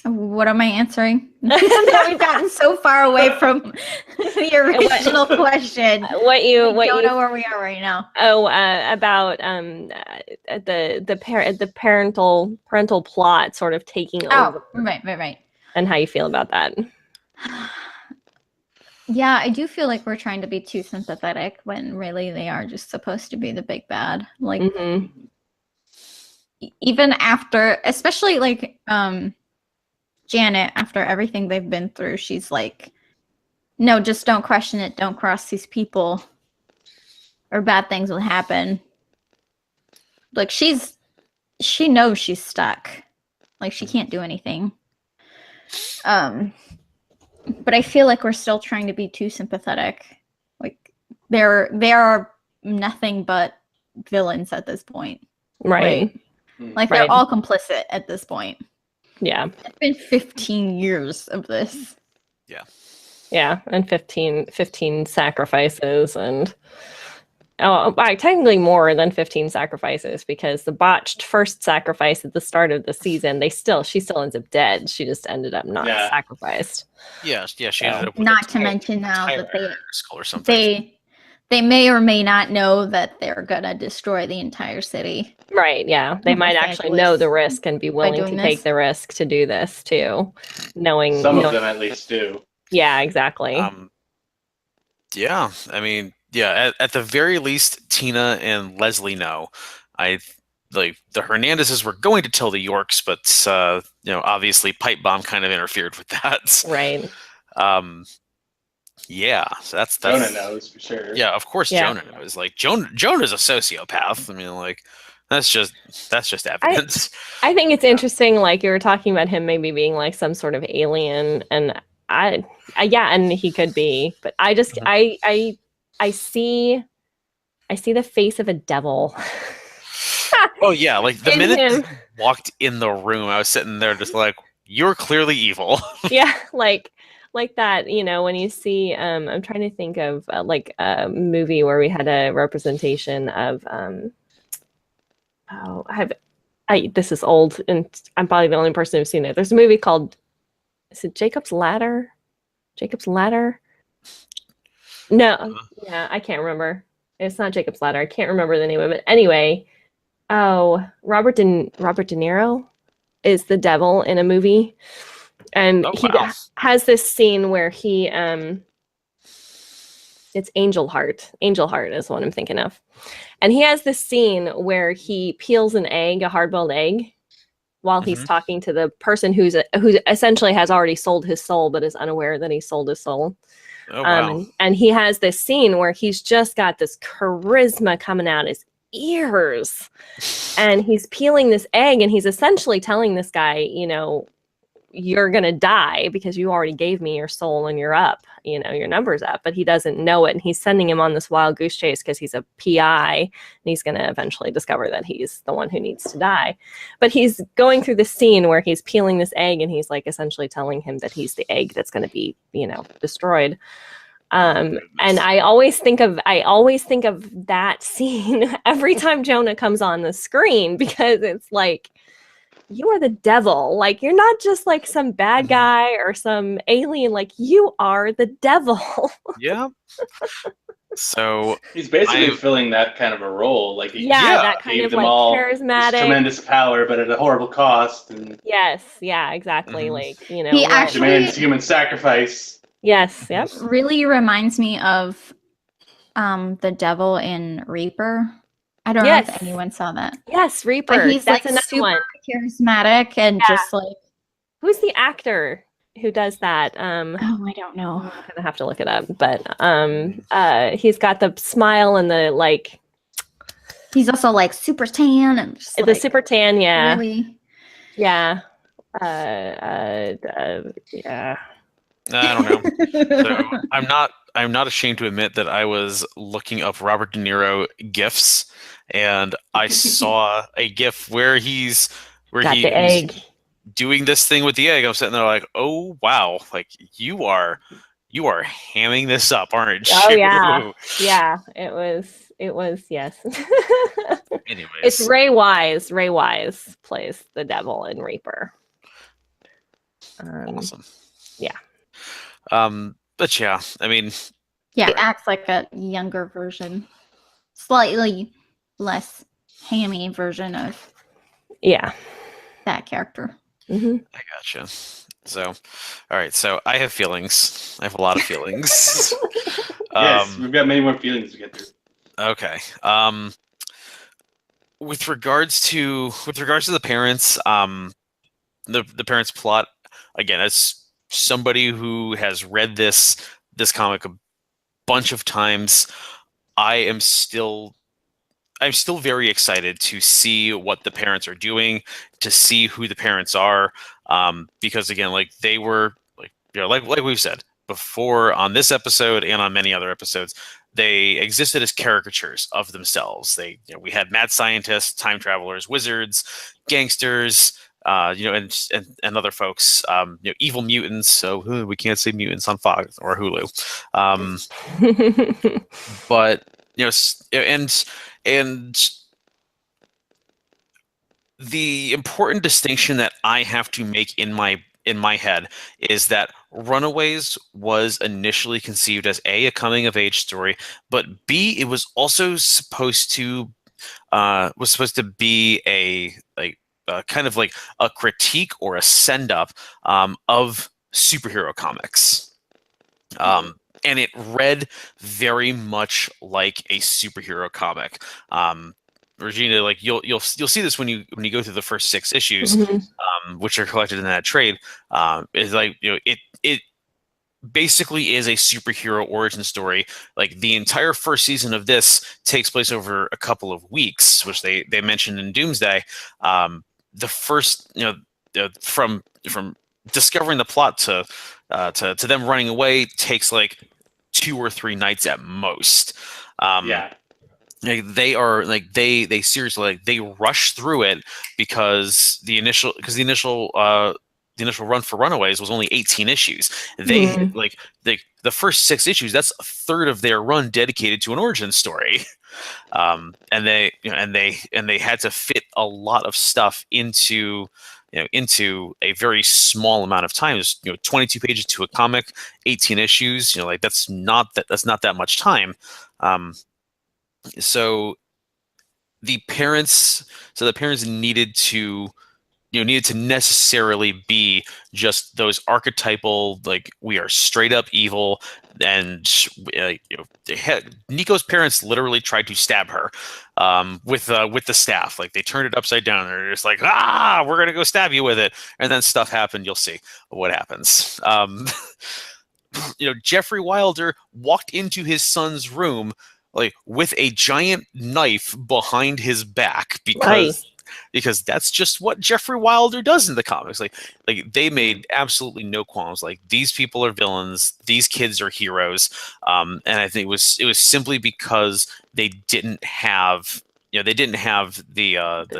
What am I answering? We've gotten so far away from the original question. What you don't know where we are right now. Oh, about the parental plot sort of taking over. Right. And how you feel about that? Yeah, I do feel like we're trying to be too sympathetic when really they are just supposed to be the big bad. Like, even after, especially like Janet, after everything they've been through, she's like, no, just don't question it. Don't cross these people. or bad things will happen. Like she knows she's stuck. Like she can't do anything. But I feel like we're still trying to be too sympathetic. Like they are nothing but villains at this point. Right. Like they're all complicit at this point. Yeah. It's been 15 years of this. Yeah. Yeah, and 15 sacrifices, and technically more than 15 sacrifices, because the botched first sacrifice at the start of the season, she still ends up dead. She just ended up not sacrificed. Yeah, she ended up with not to mention now that skull or something. They may or may not know that they're gonna destroy the entire city. Right, yeah. They might actually know the risk and be willing to take the risk to do this too. Knowing some of them at least do. Yeah, exactly. Yeah, I mean, yeah, at the very least, Tina and Leslie know. The Hernandezes were going to tell the Yorks, but obviously Pipe Bomb kind of interfered with that. Right. Yeah, so that's Jonah knows for sure. Yeah, of course Jonah knows. Like Jonah's a sociopath. I mean, like that's just evidence. I think it's interesting, like you were talking about him maybe being like some sort of alien, and and he could be, but I just I see the face of a devil. Oh yeah, like the minute he walked in the room, I was sitting there just like, you're clearly evil. Yeah, like that, when you see I'm trying to think of like a movie where we had a representation of this is old and I'm probably the only person who's seen it. There's a movie called, is it Jacob's Ladder? No, yeah, I can't remember. It's not Jacob's Ladder. I can't remember the name of it. Anyway, Robert De Niro is the devil in a movie, and he has this scene where he it's Angel Heart. Angel Heart is what I'm thinking of, and he has this scene where he peels an egg, a hard-boiled egg, while he's talking to the person who essentially has already sold his soul, but is unaware that he sold his soul. Oh, wow. And he has this scene where he's just got this charisma coming out his ears, and he's peeling this egg, and he's essentially telling this guy, you're gonna die because you already gave me your soul and you're up, your number's up. But he doesn't know it, and he's sending him on this wild goose chase because he's a PI, and he's gonna eventually discover that he's the one who needs to die. But he's going through this scene where he's peeling this egg, and he's like essentially telling him that he's the egg that's gonna be, destroyed. And I always think of that scene every time Jonah comes on the screen, because it's like, you are the devil. Like, you're not just like some bad guy or some alien. Like, you are the devil. Yeah. So he's basically filling that kind of a role. Like, that kind of like charismatic, tremendous power, but at a horrible cost. And yes, yeah, exactly. Like, he actually demands human sacrifice. Yes, yep. Really reminds me of the devil in Reaper. I don't know if anyone saw that. Yes, Reaper. But he's That's like another super one. Charismatic and just like. Who's the actor who does that? I don't know. I'm gonna have to look it up. But he's got the smile and the like. He's also like super tan and just the super tan, yeah. Really? Yeah. Yeah. I don't know. So I'm not ashamed to admit that I was looking up Robert De Niro GIFs, and I saw a GIF where he's the egg doing this thing with the egg. I'm sitting there like, oh wow, like you are hamming this up, aren't you? Oh yeah, yeah. It was yes. Anyways, it's Ray Wise. Ray Wise plays the devil in Reaper. Awesome. Yeah. But yeah, I mean, he acts like a younger version, slightly less hammy version of that character. Mm-hmm. I gotcha. So, all right. So I have feelings. I have a lot of feelings. Yes, we've got many more feelings to get through. Okay. With regards to the parents, the parents' plot, again, as somebody who has read this comic a bunch of times, I'm still very excited to see what the parents are doing, to see who the parents are, because again, like they were like like we've said before on this episode and on many other episodes, they existed as caricatures of themselves. We had mad scientists, time travelers, wizards, gangsters, and other folks, evil mutants. So we can't say mutants on Fox or Hulu, but and the important distinction that I have to make in my head is that Runaways was initially conceived as a coming of age story, but B, it was also supposed to be a kind of like a critique or a send up of superhero comics. And it read very much like a superhero comic. Regina, like you'll see this when you go through the first 6 issues, which are collected in that trade. Is like it basically is a superhero origin story. Like the entire first season of this takes place over a couple of weeks, which they mentioned in Doomsday. The first, from discovering the plot to them running away takes like 2 or 3 nights at most. They are like they seriously like they rush through it because the initial run for Runaways was only 18 issues. They like the first 6 issues, that's a third of their run dedicated to an origin story. And they had to fit a lot of stuff into a very small amount of time. There's 22 pages to a comic, 18 issues. Like that's not that much time. So the parents needed to necessarily be just those archetypal, like, we are straight up evil. And Nico's parents literally tried to stab her with the staff. Like they turned it upside down. They're just like, we're gonna go stab you with it. And then stuff happened. You'll see what happens. Jeffrey Wilder walked into his son's room like with a giant knife behind his back because that's just what Jeffrey Wilder does in the comics. Like they made absolutely no qualms. Like, these people are villains, these kids are heroes, and I think it was simply because they didn't have the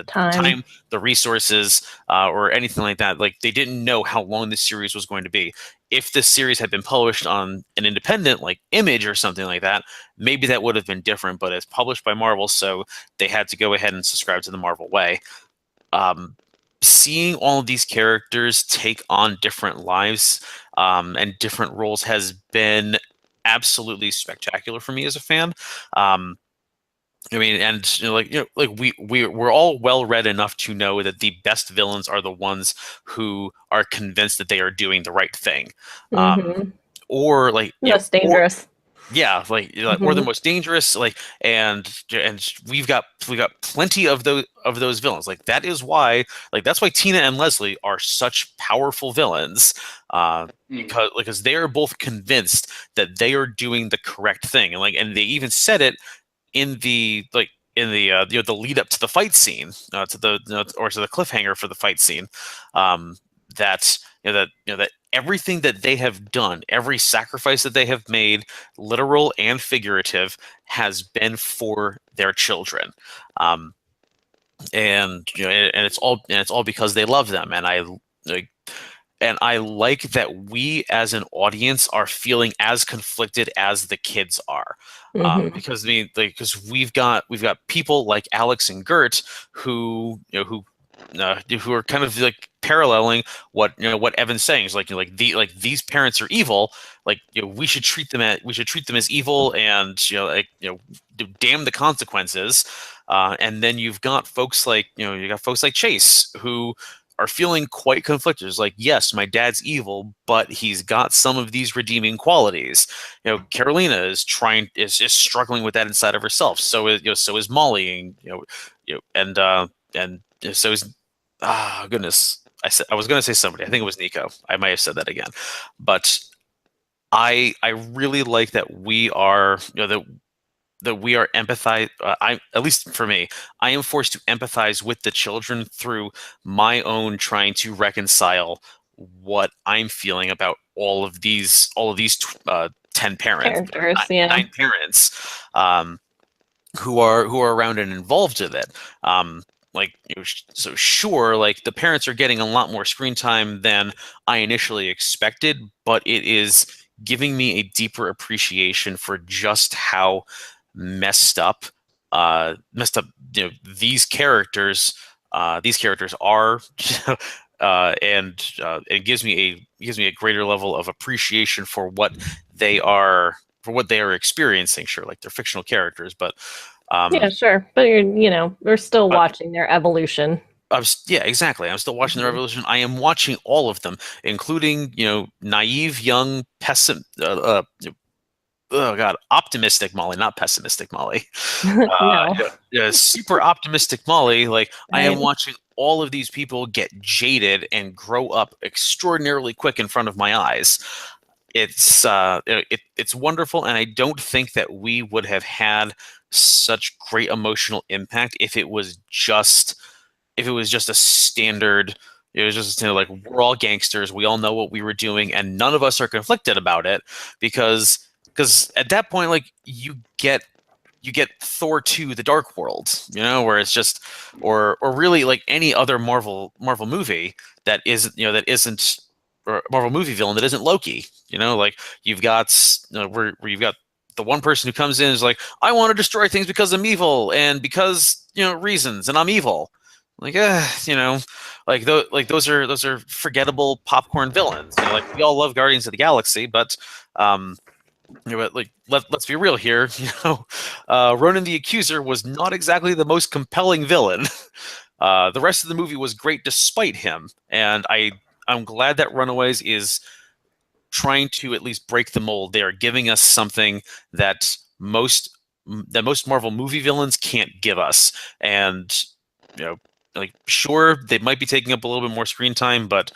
time, the resources, or anything like that. Like, they didn't know how long this series was going to be. If this series had been published on an independent like Image or something like that, maybe that would have been different, but it's published by Marvel, so they had to go ahead and subscribe to the Marvel way. Seeing all of these characters take on different lives and different roles has been absolutely spectacular for me as a fan. I mean, and we're all well read enough to know that the best villains are the ones who are convinced that they are doing the right thing, or like most dangerous. Or the most dangerous. Like, and we've got plenty of those villains. Like, that is why, like, that's why Tina and Leslie are such powerful villains, because they are both convinced that they are doing the correct thing, and they even said it in the the lead up to the fight scene, to the cliffhanger for the fight scene, that everything that they have done, every sacrifice that they have made, literal and figurative, has been for their children, and it's all because they love them. And I like that we as an audience are feeling as conflicted as the kids are, because we've got people like Alex and Gert who are kind of like paralleling what Evan's saying. Is like these parents are evil. Like, we should treat them as evil, and damn the consequences. And then you've got folks like Chase, who are feeling quite conflicted. It's like, yes, my dad's evil, but he's got some of these redeeming qualities. Carolina is struggling with that inside of herself. So is Molly, and so is goodness. I was going to say somebody. I think it was Nico. I might have said that again, but I really like that we are that we are empathize. At least for me, I am forced to empathize with the children through my own trying to reconcile what I'm feeling about all of these 10 parents, Characters, 9 parents, who are around and involved in it. Like, so sure, like the parents are getting a lot more screen time than I initially expected, but it is giving me a deeper appreciation for just how messed up these characters are. And it gives me a greater level of appreciation for what they are experiencing. Sure, like they're fictional characters, but yeah, sure, but we're still watching their evolution. Yeah, exactly. I'm still watching the revolution. I am watching all of them, including naive, young, optimistic Molly, not pessimistic Molly. No. Super optimistic Molly. Like, right. I am watching all of these people get jaded and grow up extraordinarily quick in front of my eyes. It's wonderful, and I don't think that we would have had such great emotional impact if it was just a standard. It was just like, we're all gangsters, we all know what we were doing, and none of us are conflicted about it, because at that point, like, you get Thor 2: The Dark World, where it's just, or really like any other Marvel movie that isn't or a Marvel movie villain that isn't Loki. Like, you've got where you've got the one person who comes in and is like, I want to destroy things because I'm evil and because reasons, and I'm evil. Like, like those are forgettable popcorn villains. Like, we all love Guardians of the Galaxy, but but like, let's be real here. Ronan the Accuser was not exactly the most compelling villain. The rest of the movie was great despite him, and I'm glad that Runaways is trying to at least break the mold. They are giving us something that most Marvel movie villains can't give us, and like, sure, they might be taking up a little bit more screen time, but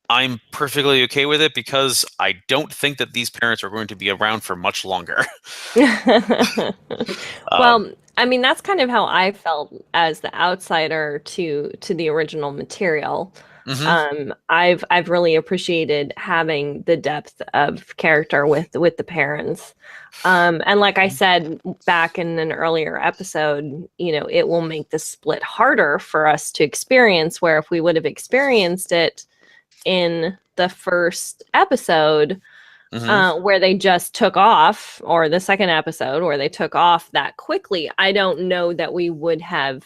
I'm perfectly okay with it, because I don't think that these parents are going to be around for much longer. Well, I mean, that's kind of how I felt as the outsider to the original material. I've really appreciated having the depth of character with the parents. And like I said back in an earlier episode, it will make the split harder for us to experience, where if we would have experienced it in the first episode, where they just took off, or the second episode where they took off that quickly, I don't know that we would have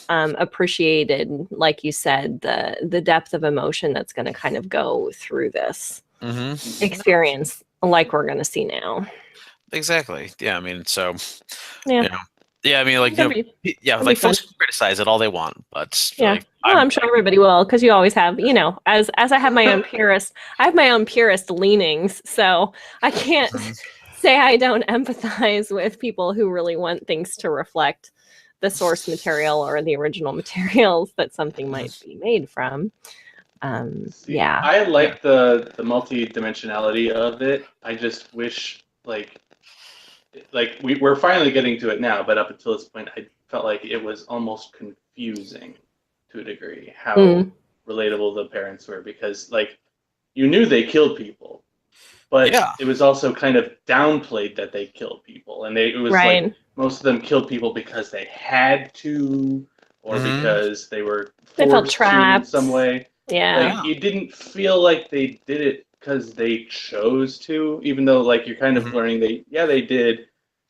appreciated, like you said, the depth of emotion that's going to kind of go through this experience, like we're going to see now. Exactly. Yeah. I mean, so yeah. Yeah, I mean, like, like, folks can criticize it all they want, but yeah, like, well, I'm sure everybody will, because you always have, as I have my own purist leanings, so I can't say I don't empathize with people who really want things to reflect the source material or the original materials that something might be made from. Yeah, I like the multi-dimensionality of it. I just wish, like we're finally getting to it now, but up until this point, I felt like it was almost confusing to a degree how relatable the parents were, because like, you knew they killed people, but it was also kind of downplayed that they killed people, and it was like, most of them killed people because they had to, or because they were felt trapped in some way. Yeah, like, you didn't feel like they did it because they chose to, even though, like, you're kind of learning they did,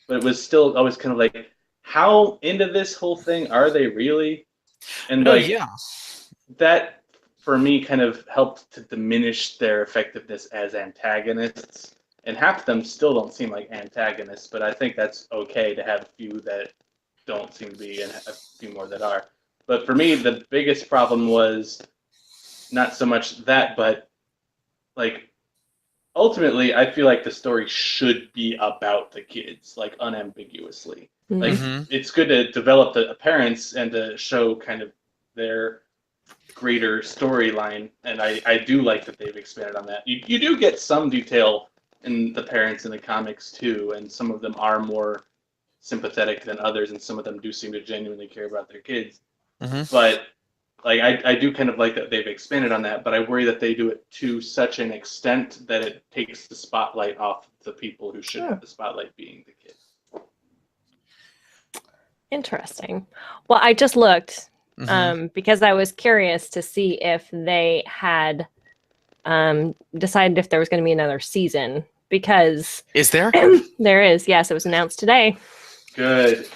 but it was still always kind of like, how into this whole thing are they really? And that for me kind of helped to diminish their effectiveness as antagonists. And half of them still don't seem like antagonists, but I think that's okay to have a few that don't seem to be and a few more that are. But for me, the biggest problem was not so much that, but like, ultimately, I feel like the story should be about the kids, like, unambiguously. Like, it's good to develop the parents and to show kind of their greater storyline, and I do like that they've expanded on that. You do get some detail in the parents in the comics too, and some of them are more sympathetic than others, and some of them do seem to genuinely care about their kids. Mm-hmm. But like I do kind of like that they've expanded on that, but I worry that they do it to such an extent that it takes the spotlight off the people who should have the spotlight, being the kid. Interesting. Well, I just looked because I was curious to see if they had decided if there was going to be another season. Because is there? There is. Yes, it was announced today. Good.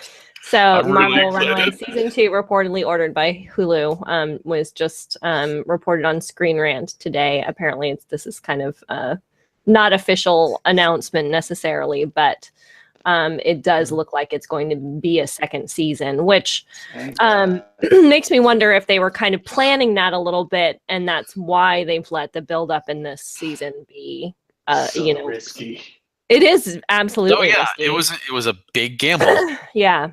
So Marvel Runaways season 2, reportedly ordered by Hulu, was just reported on Screen Rant today. Apparently, this is kind of not official announcement necessarily, but it does look like it's going to be a second season, which makes me wonder if they were kind of planning that a little bit, and that's why they've let the build up in this season be, risky. It is absolutely. Oh yeah, risky. It was a big gamble. Yeah.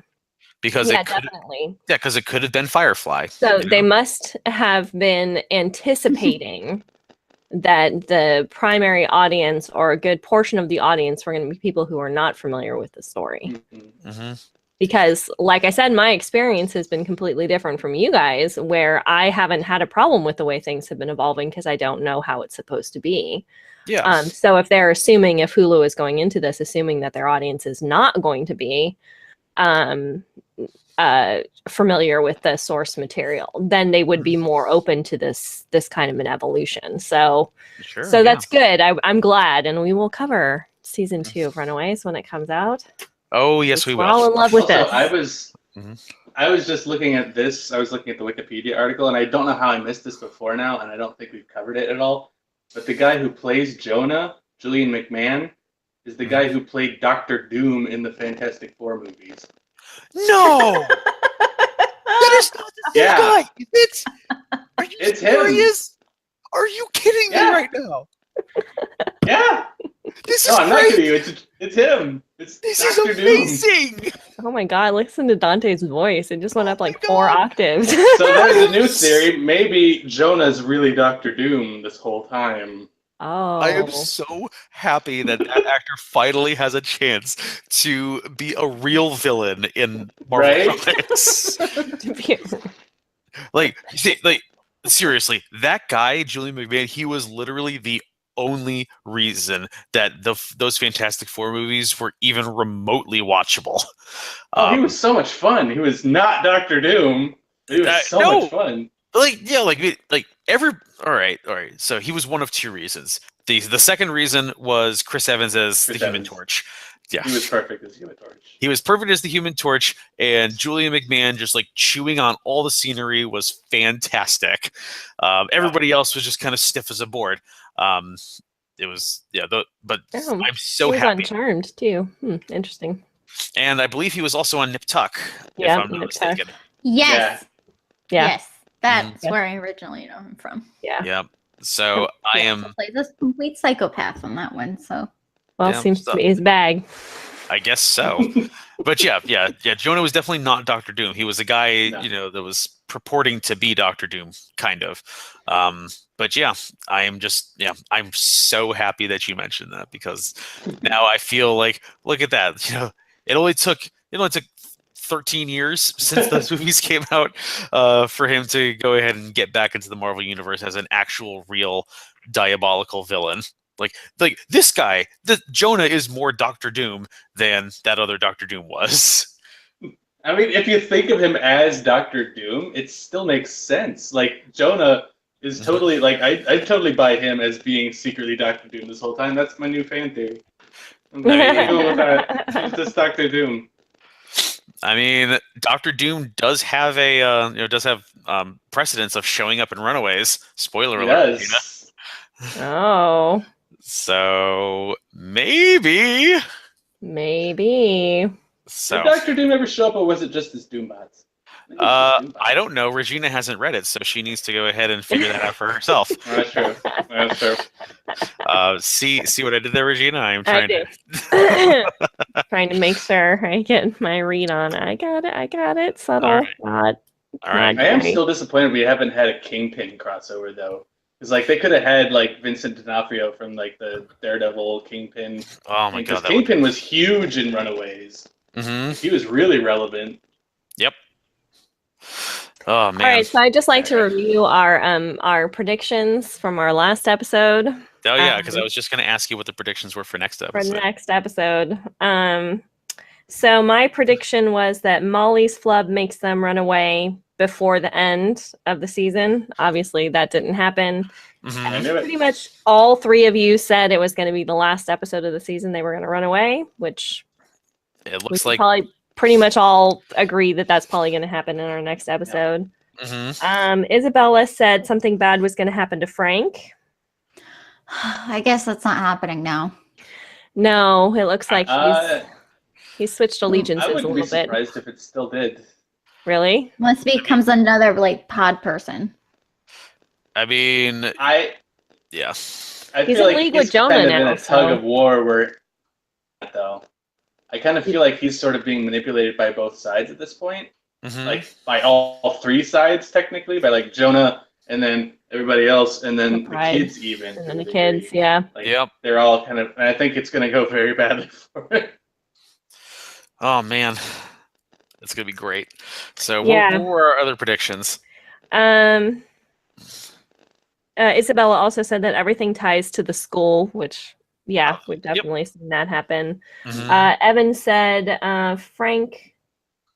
Because definitely. Yeah, because it could have been Firefly. So they must have been anticipating that the primary audience, or a good portion of the audience, were going to be people who are not familiar with the story. Mm-hmm. Because, like I said, my experience has been completely different from you guys, where I haven't had a problem with the way things have been evolving because I don't know how it's supposed to be. Yeah. So if they're assuming, if Hulu is going into this, assuming that their audience is not going to be familiar with the source material, then they would be more open to this kind of an evolution. So that's good. I'm glad, and we will cover season 2 of Runaways when it comes out. Oh yes, we will. We're all in love with this. I was just looking at this. I was looking at the Wikipedia article, and I don't know how I missed this before now, and I don't think we've covered it at all. But the guy who plays Jonah, Julian McMahon, is the guy who played Doctor Doom in the Fantastic Four movies. No! That is not the same guy! It's serious? Him! Are you kidding me right now? Yeah! This is I'm not kidding you. It's him! This is amazing! Doom. Oh my god, listen to Dante's voice. It just went up like 4 octaves. So there's a new theory. Maybe Jonah's really Doctor Doom this whole time. Oh. I am so happy that actor finally has a chance to be a real villain in Marvel Comics. Seriously, that guy, Julian McMahon, he was literally the only reason that those Fantastic Four movies were even remotely watchable. He was so much fun. He was not Doctor Doom. He was so much fun. All right. So he was one of 2 reasons. The second reason was Chris Evans as the Human Torch. Yeah, he was perfect as Human Torch. He was perfect as the Human Torch, and Julian McMahon just like chewing on all the scenery was fantastic. Everybody else was just kind of stiff as a board. It was but I'm so happy. He was on Charmed too. Interesting. And I believe he was also on Nip Tuck. Yeah, if I'm not mistaken. Yes. Yeah. Yes. That's where I originally know him from. Yeah. Yeah. So I am plays a complete psychopath on that one. So. Well, seems to be his bag. I guess so. But yeah. Jonah was definitely not Doctor Doom. He was a guy, that was purporting to be Doctor Doom, kind of. But yeah, I'm so happy that you mentioned that, because now I feel like, look at that. It only took 13 years since those movies came out for him to go ahead and get back into the Marvel Universe as an actual, real, diabolical villain. Like this guy, Jonah is more Doctor Doom than that other Doctor Doom was. I mean, if you think of him as Doctor Doom, it still makes sense. Like, Jonah is totally, I totally buy him as being secretly Doctor Doom this whole time. That's my new fan theory. I'm going with that. He's just Doctor Doom. I mean, Doctor Doom does have precedence of showing up in Runaways. Spoiler alert. Yes. Oh. So maybe. So did Doctor Doom ever show up, or was it just his Doombots? I don't know. Regina hasn't read it, so she needs to go ahead and figure that out for herself. That's true. See what I did there, Regina? I'm trying trying to make sure I get my read on it. I got it. Subtle. All right. I am still disappointed we haven't had a Kingpin crossover, though. Because they could have had Vincent D'Onofrio from the Daredevil Kingpin. Oh my god! Kingpin was huge in Runaways. He was really relevant. Yep. Oh man! All right, so I'd just like to review our predictions from our last episode. Oh yeah, because I was just going to ask you what the predictions were for next episode. For the next episode. So my prediction was that Molly's flub makes them run away before the end of the season. Obviously, that didn't happen. I knew it. Pretty much all three of you said it was going to be the last episode of the season they were going to run away, which it looks we like probably pretty much all agree that that's probably going to happen in our next episode. Isabella said something bad was going to happen to Frank. I guess that's not happening now. No, it looks like he's switched allegiances a little bit. I wouldn't be surprised if it still did. Really? Once he becomes another like pod person. I mean, I yeah. I He's feel in like league he's with Jonah kind of now, in a tug so- of war where, though. I kind of feel like he's sort of being manipulated by both sides at this point. Like by all three sides, technically, by like Jonah and then everybody else, and then the kids even. And then the kids, yeah. Like, they're all kind of. And I think it's going to go very badly for it. Oh man, it's going to be great. So, Yeah. what were our other predictions? Isabella also said that everything ties to the school, which, yeah, we've definitely seen that happen. Evan said Frank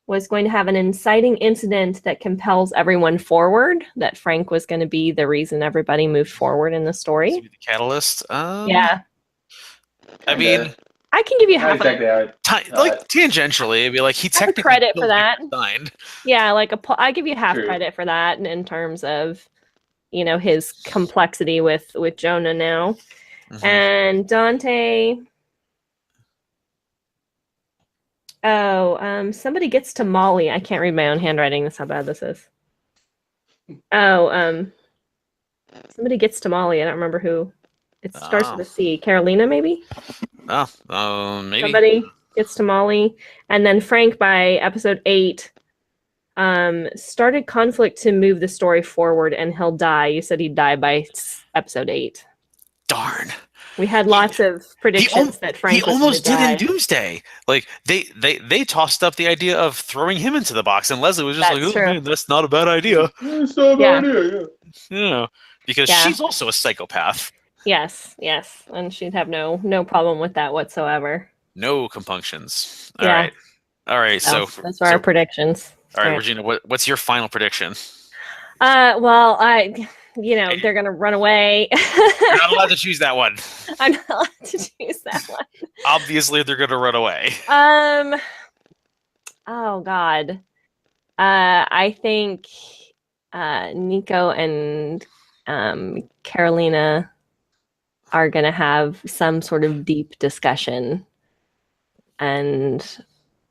was going to have an inciting incident that compels everyone forward, that Frank was going to be the reason everybody moved forward in the story. The catalyst? Yeah. I mean, I can give you half exactly like tangentially, it'd be like he technically credit for that. Signed. Yeah, like I give you half credit for that in terms of, you know, his complexity with Jonah now. And Dante. Oh, somebody gets to Molly. I can't read my own handwriting. That's how bad this is. Oh, somebody gets to Molly. I don't remember who. It starts with a C. Carolina, maybe? Maybe. Somebody gets to Molly. And then Frank, by episode 8, started conflict to move the story forward, and he'll die. You said he'd die by episode 8. Darn. We had lots of predictions that Frank was almost did die. in Doomsday. Like they tossed up the idea of throwing him into the box, and Leslie was just That's like, "Oh true. man, that's not a bad idea." It's not a bad idea. Yeah, because she's also a psychopath. Yes, and she'd have no problem with that whatsoever. No compunctions. All right. So those were our predictions. All right, Regina, what's your final prediction? Well, they're gonna run away. You're not allowed to choose that one. I'm not allowed to choose that one. Obviously, they're gonna run away. Oh God. I think Nico and Carolina are gonna have some sort of deep discussion, and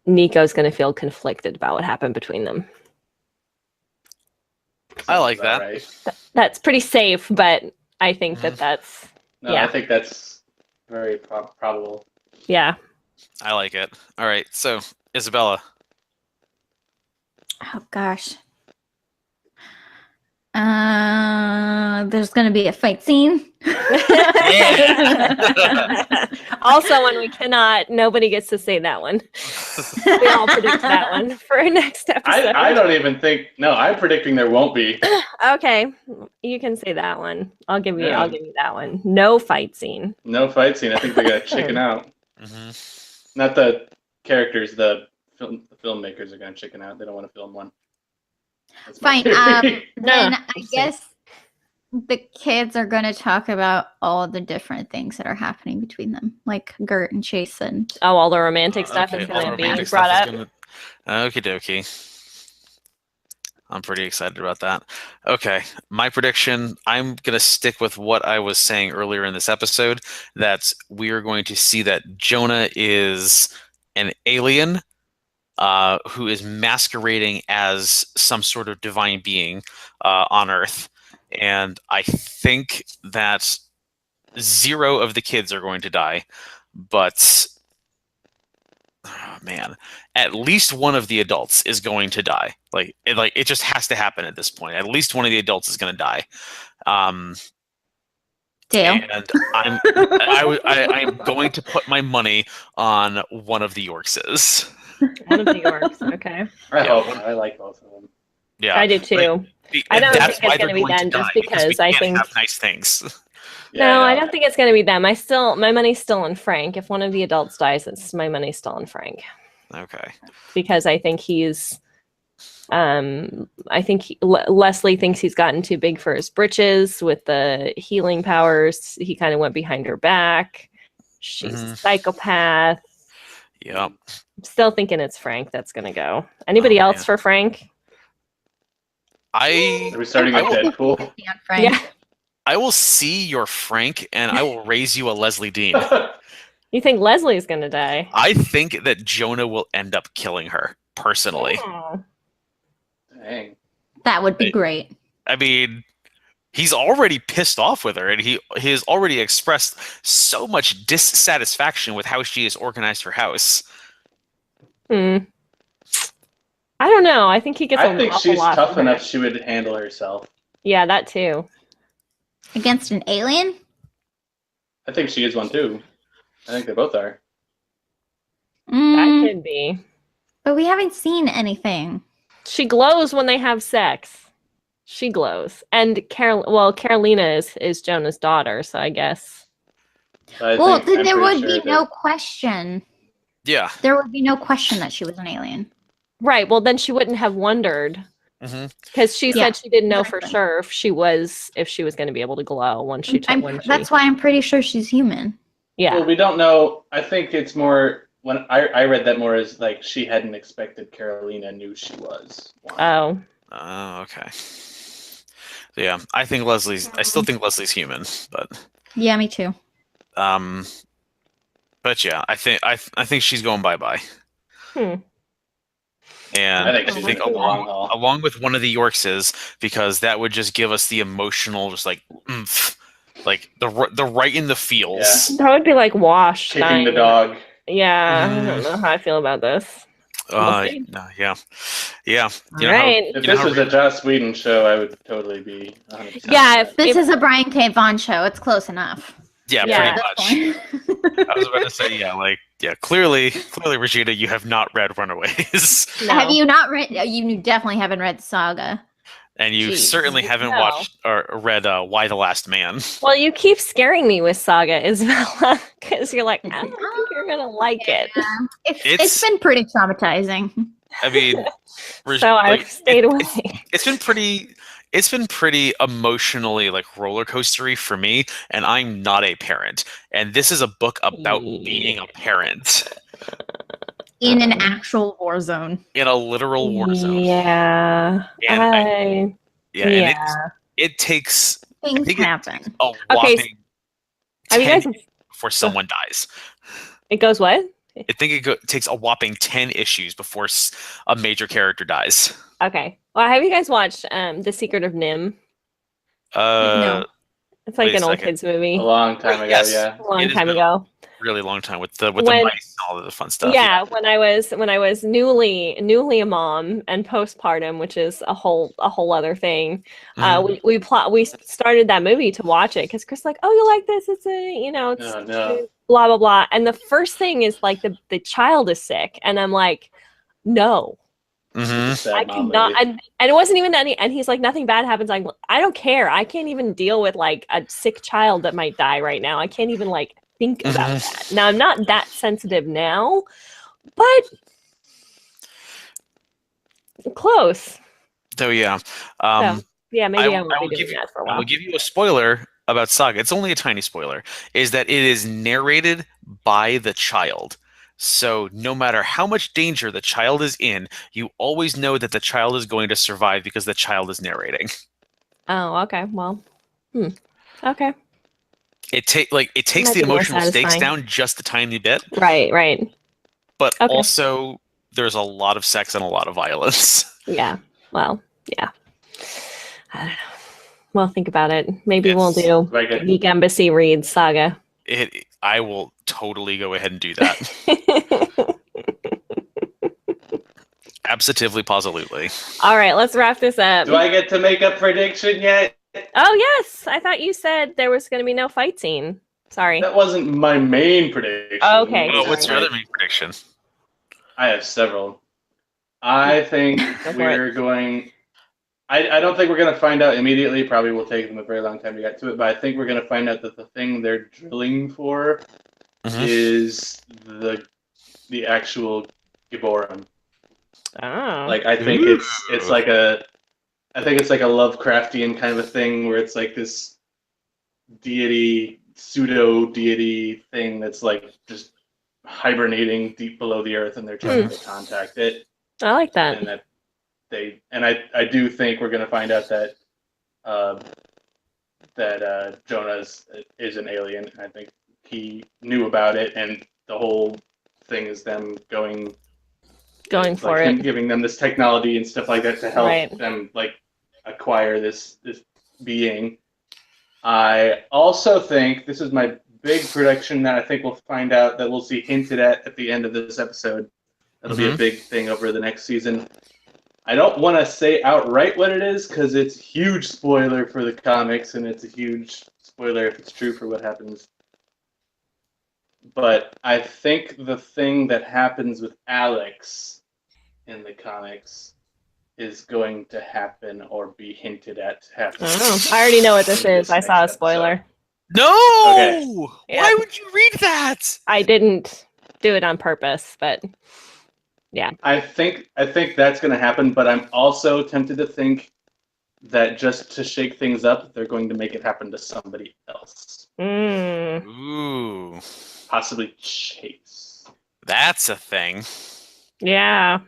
Nico's gonna feel conflicted about what happened between them. I like that. Right. That's pretty safe, but I think that's I think that's very probable. Yeah. I like it. All right, so Isabella. Oh gosh. There's gonna be a fight scene. Also, when nobody gets to say that one. We all predict that one for next episode. I don't even think. No, I'm predicting there won't be. Okay, you can say that one. I'll give you that one. No fight scene. No fight scene. I think they're gonna chicken out. Not the characters. The filmmakers are gonna chicken out. They don't want to film one. Fine. Then I guess the kids are going to talk about all the different things that are happening between them, like Gert and Chase and all the romantic stuff is going to be brought up. Okie dokie. I'm pretty excited about that. Okay, my prediction, I'm going to stick with what I was saying earlier in this episode, that we are going to see that Jonah is an alien who is masquerading as some sort of divine being on Earth. And I think that 0 of the kids are going to die, but man, at least one of the adults is going to die. It just has to happen at this point. At least one of the adults is going to die. Dale. And I'm going to put my money on one of the Yorkses. One of the Yorks. Okay. I hope. I like both of them. Yeah, I do too. I don't think it's going to be them just because I think have nice things. No, I don't think it's going to be them. My money's still on Frank. If one of the adults dies, my money's still on Frank. Okay. Because I think Leslie thinks he's gotten too big for his britches with the healing powers. He kind of went behind her back. She's a psychopath. Yep. I'm still thinking it's Frank that's going to go. Anybody else for Frank? Are we starting with Deadpool? Yeah. I will see your Frank, and I will raise you a Leslie Dean. You think Leslie's going to die? I think that Jonah will end up killing her, personally. Oh. Dang. That would be great. I mean, he's already pissed off with her, and he has already expressed so much dissatisfaction with how she has organized her house. I don't know. I think he gets I think she's tough enough she would handle herself. Yeah, that too. Against an alien? I think she is one too. I think they both are. That could be. But we haven't seen anything. She glows when they have sex. She glows. And Carolina is Jonah's daughter, so I guess. Well, then there would be no question. Yeah. There would be no question that she was an alien. Right. Well, then she wouldn't have wondered. Because she said she didn't know for sure if she was going to be able to glow when she. That's why I'm pretty sure she's human. Yeah. Well, we don't know. I think it's more when I read that more as like she hadn't expected Carolina knew she was one. Oh, okay. So yeah, I still think Leslie's human, but yeah, me too. But yeah, I think she's going bye-bye. And I think along with one of the Yorkses, because that would just give us the emotional, just like oomph, like the right in the feels. Yeah. That would be like Wash kicking the dog. Yeah, I don't know how I feel about this. Yeah. Right. If this was a Joss Whedon show, I would totally be 100%. Yeah, if this is a Brian K. Vaughan show, it's close enough. Yeah, pretty much. I was about to say, clearly, Regina, you have not read Runaways. No. Have you not read? You definitely haven't read Saga. And you certainly haven't watched or read Y the Last Man. Well, you keep scaring me with Saga, Isabella, because you're like, I don't think you're going to like it. It's been pretty traumatizing. I mean, so I've stayed away. It's been pretty emotionally like roller coastery for me, and I'm not a parent. And this is a book about being a parent. In an actual war zone. In a literal war zone. Yeah. And it takes things happen. A whopping 10 before someone dies. It goes what? I think it takes a whopping 10 issues before a major character dies. Okay. Well, have you guys watched The Secret of Nim? No. It's like an old kids movie. A long time ago, yeah. A long time ago. Really long time with the mice and all of the fun stuff. Yeah, when I was newly a mom and postpartum, which is a whole other thing. We started that movie to watch it because Chris was like, oh, you like this? It's it's blah blah blah. And the first thing is like the child is sick, and I'm like, no. I cannot, and it wasn't even any. And he's like, nothing bad happens. I don't care. I can't even deal with like a sick child that might die right now. I can't even like think about that. Now I'm not that sensitive now, but close. So yeah, maybe I won't be doing that for a while. I will give you a spoiler about Saga. It's only a tiny spoiler. Is that it is narrated by the child. So no matter how much danger the child is in, you always know that the child is going to survive because the child is narrating. Oh, okay. Well, okay. It takes the emotional stakes down just a tiny bit. Right. But also, there's a lot of sex and a lot of violence. Yeah. Well, yeah. I don't know. Well, think about it. Maybe we'll do Geek Embassy read Saga. I will totally go ahead and do that. Absolutely, positively. All right, let's wrap this up. Do I get to make a prediction yet? Oh, yes. I thought you said there was going to be no fight scene. Sorry. That wasn't my main prediction. Okay. Oh, what's your other main prediction? I have several. I think we're going. I don't think we're going to find out immediately. Probably will take them a very long time to get to it, but I think we're going to find out that the thing they're drilling for is the actual Gibborim. Oh. Like I think it's like a Lovecraftian kind of a thing where it's like this deity, pseudo deity thing that's like just hibernating deep below the earth, and they're trying to contact it. I like that. And I do think we're going to find out that Jonah is an alien, and I think he knew about it, and the whole thing is them going for it, him giving them this technology and stuff like that to help them like acquire this being. I also think this is my big prediction that I think we'll find out that we'll see hinted at the end of this episode. That'll be a big thing over the next season. I don't want to say outright what it is because it's a huge spoiler for the comics, and it's a huge spoiler if it's true for what happens. But I think the thing that happens with Alex in the comics is going to happen or be hinted at happening. I already know what this is. I saw a spoiler. Episode. No! Okay. Yeah. Why would you read that? I didn't do it on purpose, but yeah. I think that's going to happen, but I'm also tempted to think that just to shake things up, they're going to make it happen to somebody else. Ooh. Possibly Chase. That's a thing. Yeah.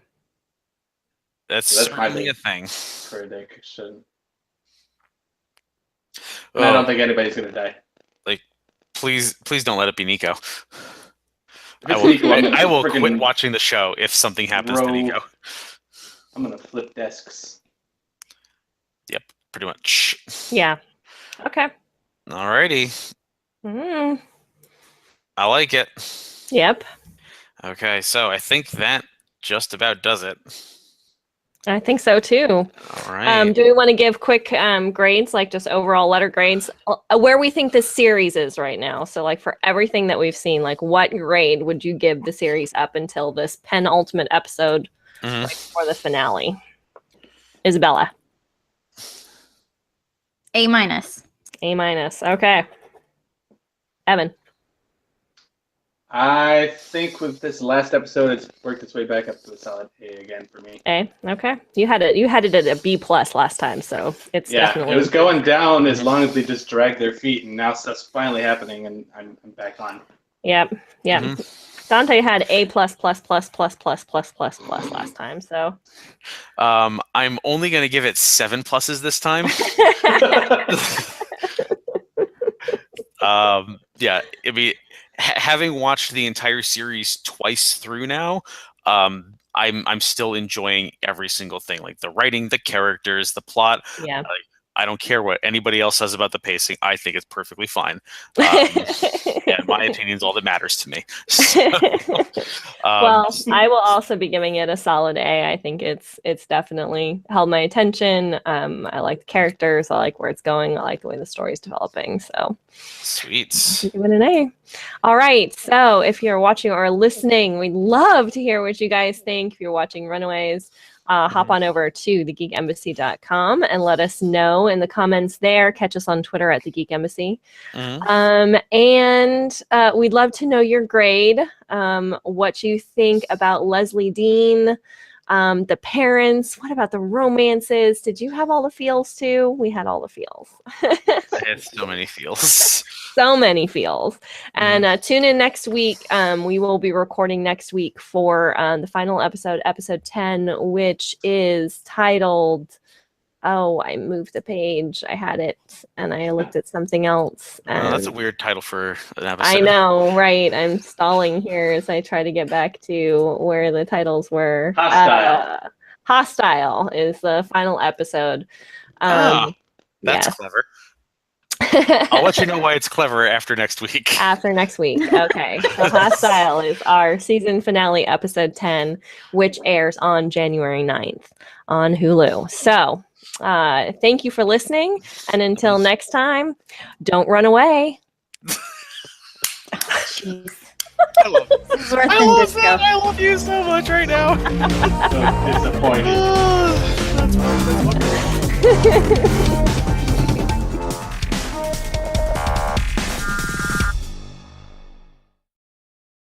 That's certainly a thing. Prediction. And I don't think anybody's going to die. Like, please don't let it be Nico. I will quit watching the show if something happens to Nico. I'm going to flip desks. Yep, pretty much. Yeah. Okay. Alrighty. I like it. Yep. Okay, so I think that just about does it. I think so too. All right. Do we want to give quick grades, like just overall letter grades, where we think this series is right now? So, like for everything that we've seen, like what grade would you give the series up until this penultimate episode, like for the finale? Isabella. A-. A-. Okay. Evan. I think with this last episode, it's worked its way back up to a solid A again for me. A. Okay. You had it at a B+ last time, so it's definitely. It was going down as long as they just dragged their feet, and now stuff's finally happening, and I'm back on. Yep. Dante had A++++++++ last time, so. I'm only gonna give it 7 pluses this time. Yeah, it'd be. Having watched the entire series twice through now, I'm still enjoying every single thing, like the writing, the characters, the plot. Yeah. I don't care what anybody else says about the pacing. I think it's perfectly fine. And my opinion is all that matters to me. So, well, I will also be giving it a solid A. I think it's definitely held my attention. I like the characters. I like where it's going. I like the way the story's developing. So sweet. Give it an A. All right. So if you're watching or listening, we'd love to hear what you guys think. If you're watching Runaways, hop on over to thegeekembassy.com and let us know in the comments there. Catch us on Twitter at the Geek Embassy. And we'd love to know your grade, what you think about Leslie Dean, the parents. What about the romances? Did you have all the feels too? We had all the feels. I had so many feels. So many feels. And tune in next week. We will be recording next week for the final episode, episode 10, which is titled, I moved the page. I had it and I looked at something else. Oh, that's a weird title for an episode. I know, right? I'm stalling here as I try to get back to where the titles were. Hostile is the final episode. That's clever. I'll let you know why it's clever after next week. After next week. Okay. So Hostile is our season finale, episode 10, which airs on January 9th on Hulu. So thank you for listening. And until next time, don't run away. Jeez. I love it. It's worse I than love disco. that. I love you so much right now. So disappointed. That's wonderful.